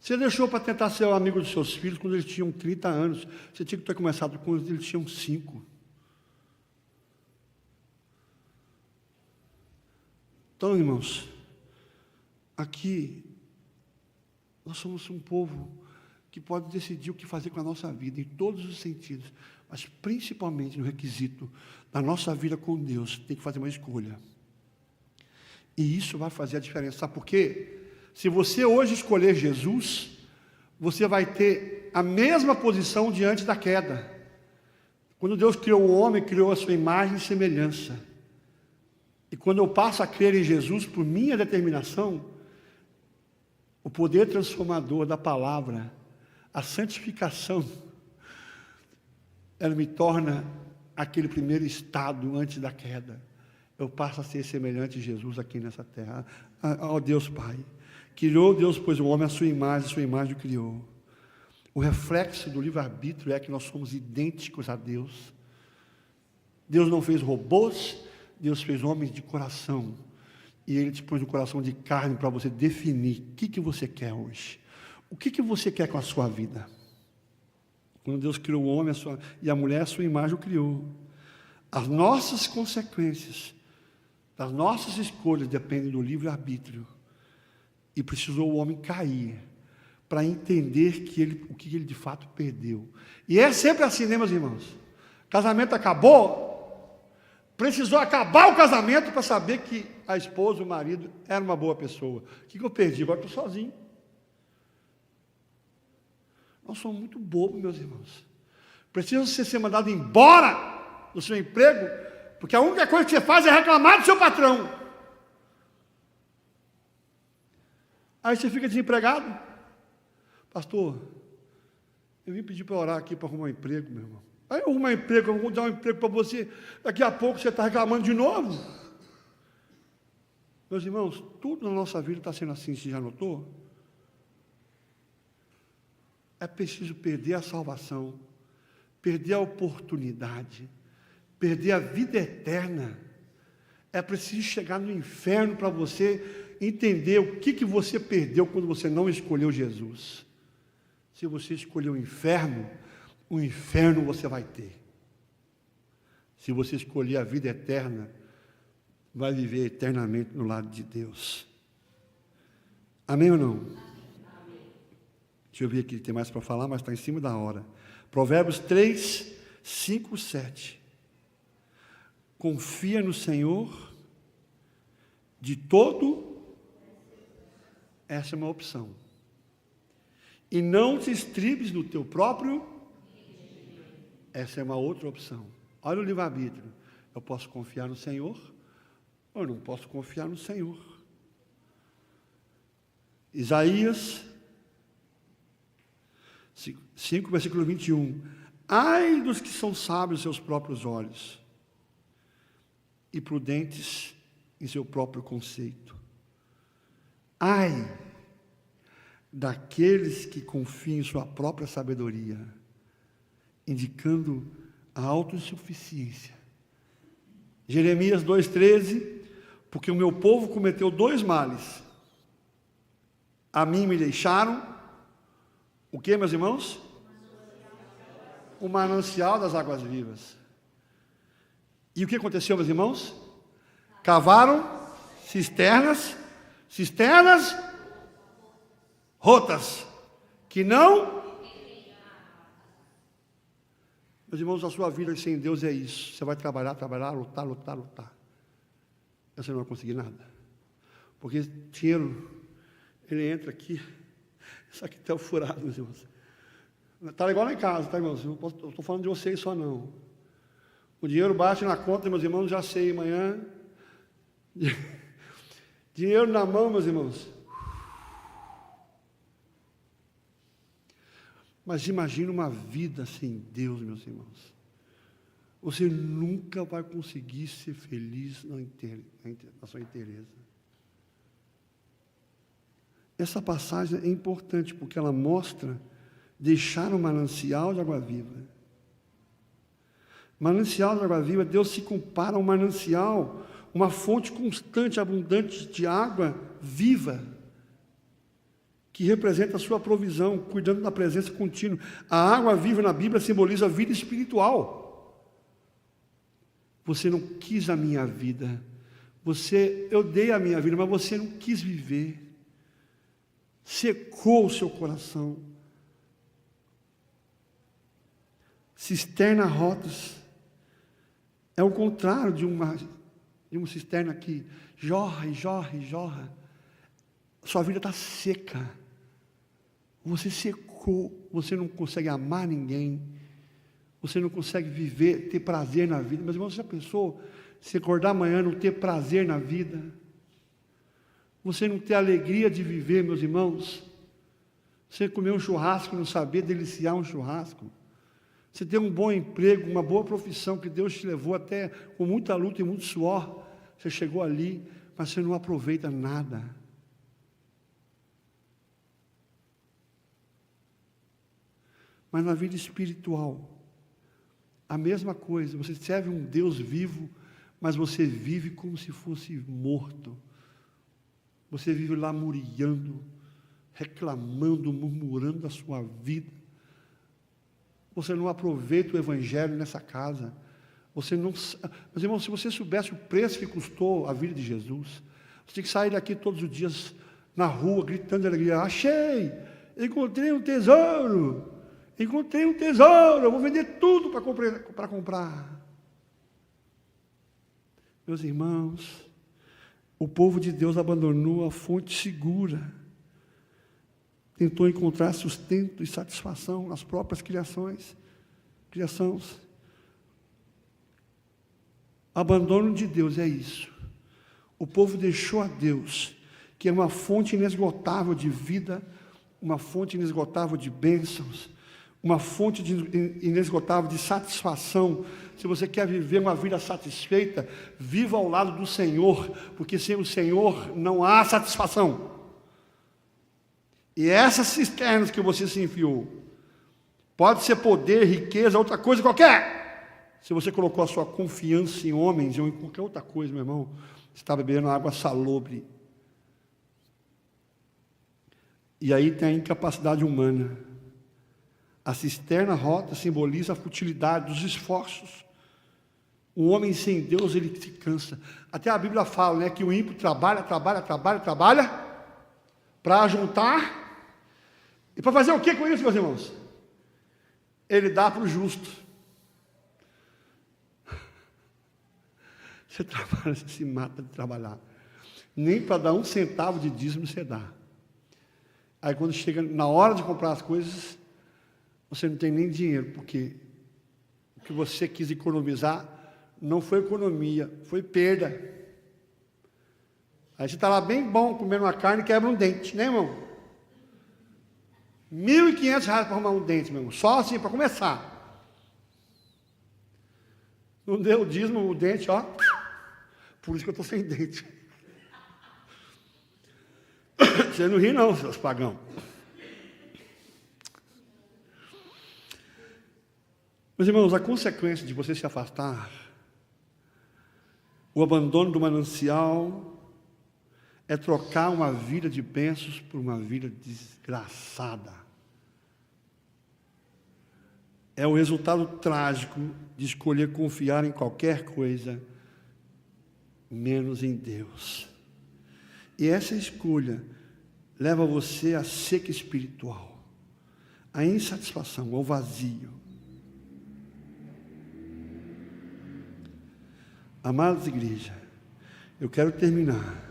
Você deixou para tentar ser o amigo dos seus filhos quando eles tinham 30 anos. Você tinha que ter começado quando eles tinham 5. Então, irmãos, aqui nós somos um povo que pode decidir o que fazer com a nossa vida, em todos os sentidos, mas principalmente no requisito da nossa vida com Deus, tem que fazer uma escolha. E isso vai fazer a diferença. Sabe por quê? Se você hoje escolher Jesus, você vai ter a mesma posição diante da queda. Quando Deus criou o homem, criou a sua imagem e semelhança. E quando eu passo a crer em Jesus, por minha determinação, o poder transformador da palavra, a santificação, ela me torna aquele primeiro estado antes da queda. Eu passo a ser semelhante a Jesus aqui nessa terra. Ó Deus Pai, criou Deus, pois o homem a sua imagem o criou. O reflexo do livre-arbítrio é que nós somos idênticos a Deus. Deus não fez robôs, Deus fez homens de coração. E Ele te pôs no coração de carne para você definir o que você quer hoje. O que você quer com a sua vida? Quando Deus criou o homem e a mulher, a sua imagem o criou. As nossas consequências, das nossas escolhas, dependem do livre-arbítrio. E precisou o homem cair para entender o que ele de fato perdeu. E é sempre assim, né, meus irmãos? Casamento acabou, precisou acabar o casamento para saber que a esposa, o marido, era uma boa pessoa. O que eu perdi? Agora estou sozinho. Nós somos muito bobos, meus irmãos. Precisa você ser mandado embora do seu emprego, porque a única coisa que você faz é reclamar do seu patrão. Aí você fica desempregado. Pastor, eu vim pedir para orar aqui para arrumar um emprego, meu irmão. Aí eu arrumo um emprego, eu vou dar um emprego para você. Daqui a pouco você está reclamando de novo. Meus irmãos, tudo na nossa vida está sendo assim, você já notou? É preciso perder a salvação, perder a oportunidade, perder a vida eterna. É preciso chegar no inferno para você entender o que você perdeu quando você não escolheu Jesus. Se você escolheu o inferno você vai ter. Se você escolher a vida eterna, vai viver eternamente no lado de Deus. Amém ou não? Deixa eu ver aqui, tem mais para falar, mas está em cima da hora. Provérbios 3, 5, 7. Confia no Senhor de todo. Essa é uma opção. E não te estribes no teu próprio. Essa é uma outra opção. Olha o livre-arbítrio. Eu posso confiar no Senhor, ou eu não posso confiar no Senhor. Isaías 5, versículo 21. Ai dos que são sábios em seus próprios olhos e prudentes em seu próprio conceito. Ai daqueles que confiam em sua própria sabedoria, indicando a autossuficiência. Jeremias 2,13, porque o meu povo cometeu 2 males. A mim me deixaram, o que, meus irmãos? O manancial das águas vivas. E o que aconteceu, meus irmãos? Cavaram cisternas rotas, que não. Meus irmãos, a sua vida sem Deus é isso. Você vai trabalhar, lutar. Você não vai conseguir nada. Porque dinheiro, ele entra aqui. Isso aqui está furado, meus irmãos. Está igual lá em casa, tá, irmãos? Eu estou falando de vocês só não. O dinheiro bate na conta, meus irmãos, já sei, amanhã. Dinheiro na mão, meus irmãos. Mas imagina uma vida sem Deus, meus irmãos. Você nunca vai conseguir ser feliz na sua inteireza. Essa passagem é importante porque ela mostra deixar um manancial de água viva. Manancial de água viva, Deus se compara a um manancial, uma fonte constante, abundante de água viva, que representa a sua provisão, cuidando da presença contínua. A água viva na Bíblia simboliza a vida espiritual. Você não quis a minha vida. Eu dei a minha vida, mas você não quis viver. Secou o seu coração. Cisterna rotas. É o contrário de uma cisterna que jorra. Sua vida está seca. Você secou, você não consegue amar ninguém, você não consegue viver, ter prazer na vida. Mas, irmão, você já pensou, se acordar amanhã não ter prazer na vida? Você não ter alegria de viver, meus irmãos? Você comer um churrasco e não saber deliciar um churrasco? Você ter um bom emprego, uma boa profissão que Deus te levou até com muita luta e muito suor, você chegou ali, mas você não aproveita nada. Mas na vida espiritual, a mesma coisa. Você serve um Deus vivo, mas você vive como se fosse morto. Você vive lamuriando, reclamando, murmurando da sua vida. Você não aproveita o Evangelho nessa casa. Você não. Mas, irmão, se você soubesse o preço que custou a vida de Jesus, você tem que sair daqui todos os dias na rua, gritando de alegria: achei! Encontrei um tesouro! Eu vou vender tudo para comprar. Meus irmãos, o povo de Deus abandonou a fonte segura, tentou encontrar sustento e satisfação nas próprias criações. Abandono de Deus é isso. O povo deixou a Deus, que é uma fonte inesgotável de vida, uma fonte inesgotável de bênçãos, uma fonte inesgotável de satisfação. Se você quer viver uma vida satisfeita, viva ao lado do Senhor, porque sem o Senhor não há satisfação. E essas cisternas que você se enfiou, pode ser poder, riqueza, outra coisa qualquer. Se você colocou a sua confiança em homens ou em qualquer outra coisa, meu irmão, você está bebendo água salobre. E aí tem a incapacidade humana. A cisterna rota simboliza a futilidade dos esforços. Um homem sem Deus, ele se cansa. Até a Bíblia fala, né, que o ímpio trabalha para juntar. E para fazer o que com isso, meus irmãos? Ele dá para o justo. Você trabalha, você se mata de trabalhar. Nem para dar 1 centavo de dízimo você dá. Aí quando chega na hora de comprar as coisas, você não tem nem dinheiro, porque o que você quis economizar não foi economia, foi perda. Aí você está lá bem bom, comendo uma carne e quebra um dente, né, irmão? R$1.500 para arrumar um dente, meu irmão. Só assim, para começar. Não deu o dízimo, o dente, ó. Por isso que eu estou sem dente. Você não ri não, seus pagãos. Meus irmãos, a consequência de você se afastar, o abandono do manancial, é trocar uma vida de bênçãos por uma vida desgraçada. É o resultado trágico de escolher confiar em qualquer coisa, menos em Deus. E essa escolha leva você à seca espiritual, à insatisfação, ao vazio. Amados igreja, eu quero terminar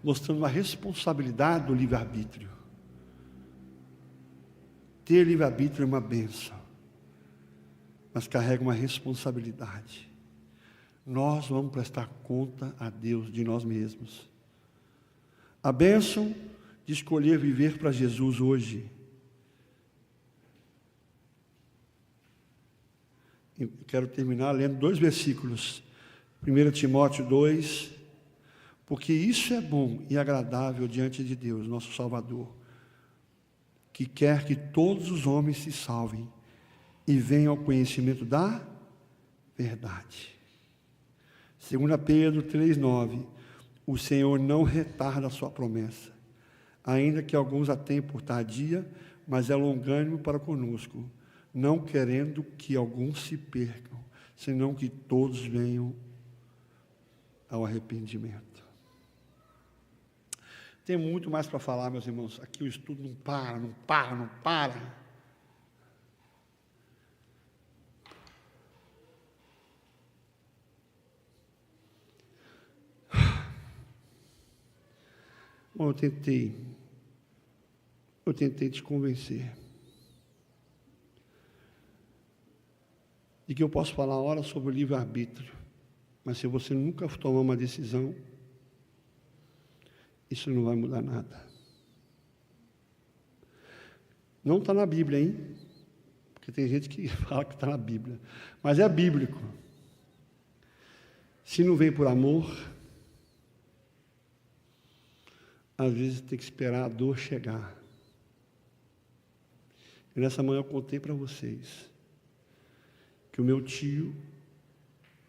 mostrando a responsabilidade do livre-arbítrio. Ter livre-arbítrio é uma bênção, mas carrega uma responsabilidade. Nós vamos prestar conta a Deus de nós mesmos. A bênção de escolher viver para Jesus hoje. Eu quero terminar lendo 2 versículos. 1 Timóteo 2, porque isso é bom e agradável diante de Deus, nosso Salvador, que quer que todos os homens se salvem e venham ao conhecimento da verdade. 2 Pedro 3,9, o Senhor não retarda a sua promessa, ainda que alguns a tenham por tardia, mas é longânimo para conosco, não querendo que alguns se percam, senão que todos venham ao arrependimento. Tem muito mais para falar, meus irmãos. Aqui o estudo não para. Bom, eu tentei te convencer de que eu posso falar horas sobre o livre-arbítrio, mas se você nunca tomar uma decisão, isso não vai mudar nada. Não está na Bíblia, hein? Porque tem gente que fala que está na Bíblia, mas é bíblico. Se não vem por amor, às vezes tem que esperar a dor chegar. E nessa manhã eu contei para vocês que o meu tio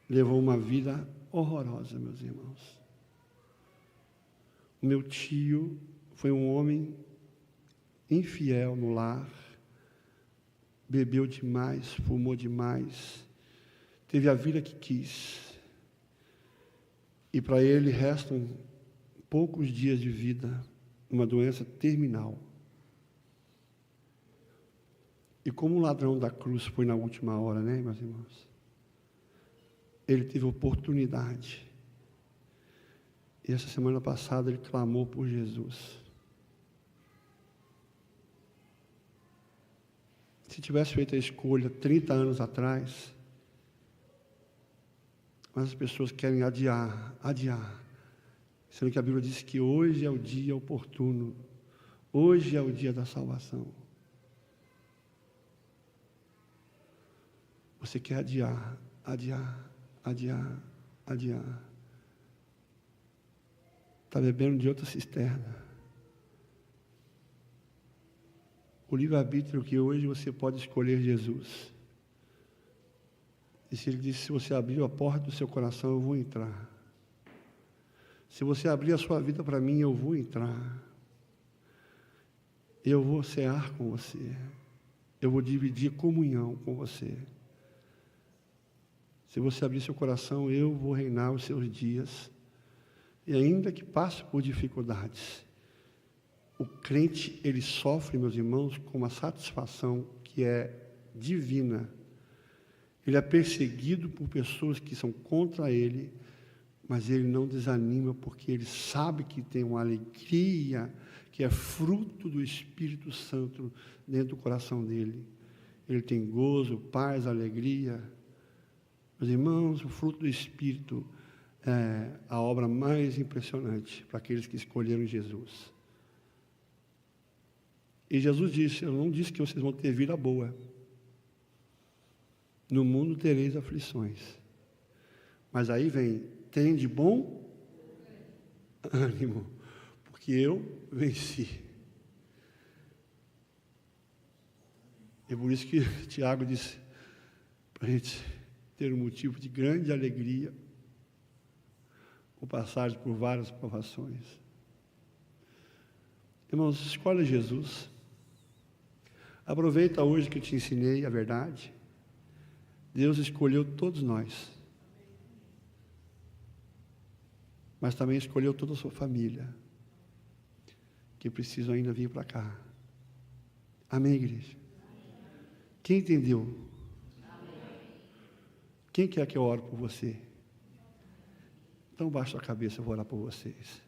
levou uma vida horrorosa, meus irmãos. O meu tio foi um homem infiel no lar, bebeu demais, fumou demais, teve a vida que quis. E para ele restam poucos dias de vida, uma doença terminal. E como o ladrão da cruz foi na última hora, né, meus irmãos? Ele teve oportunidade E essa semana passada ele clamou por Jesus. Se tivesse feito a escolha 30 anos atrás, mas as pessoas querem adiar, sendo que a Bíblia diz que hoje é o dia oportuno, hoje é o dia da salvação. Você quer adiar. Está bebendo de outra cisterna. O livre-arbítrio que hoje você pode escolher Jesus. E se ele disse, se você abrir a porta do seu coração, eu vou entrar. Se você abrir a sua vida para mim, eu vou entrar. Eu vou cear com você. Eu vou dividir comunhão com você. Se você abrir seu coração, eu vou reinar os seus dias. E ainda que passe por dificuldades, o crente, ele sofre, meus irmãos, com uma satisfação que é divina. Ele é perseguido por pessoas que são contra ele, mas ele não desanima, porque ele sabe que tem uma alegria, que é fruto do Espírito Santo dentro do coração dele. Ele tem gozo, paz, alegria. Meus irmãos, o fruto do Espírito é a obra mais impressionante para aqueles que escolheram Jesus. E Jesus disse, eu não disse que vocês vão ter vida boa. No mundo tereis aflições. Mas aí vem, tem de bom ânimo, porque eu venci. É por isso que Tiago disse para a gente ter um motivo de grande alegria por passagem por várias provações. Irmãos, escolha Jesus. Aproveita hoje que eu te ensinei a verdade. Deus escolheu todos nós. Mas também escolheu toda a sua família, que precisam ainda vir para cá. Amém, igreja? Quem entendeu? Quem quer que eu ore por você? Então baixa a cabeça, eu vou orar por vocês.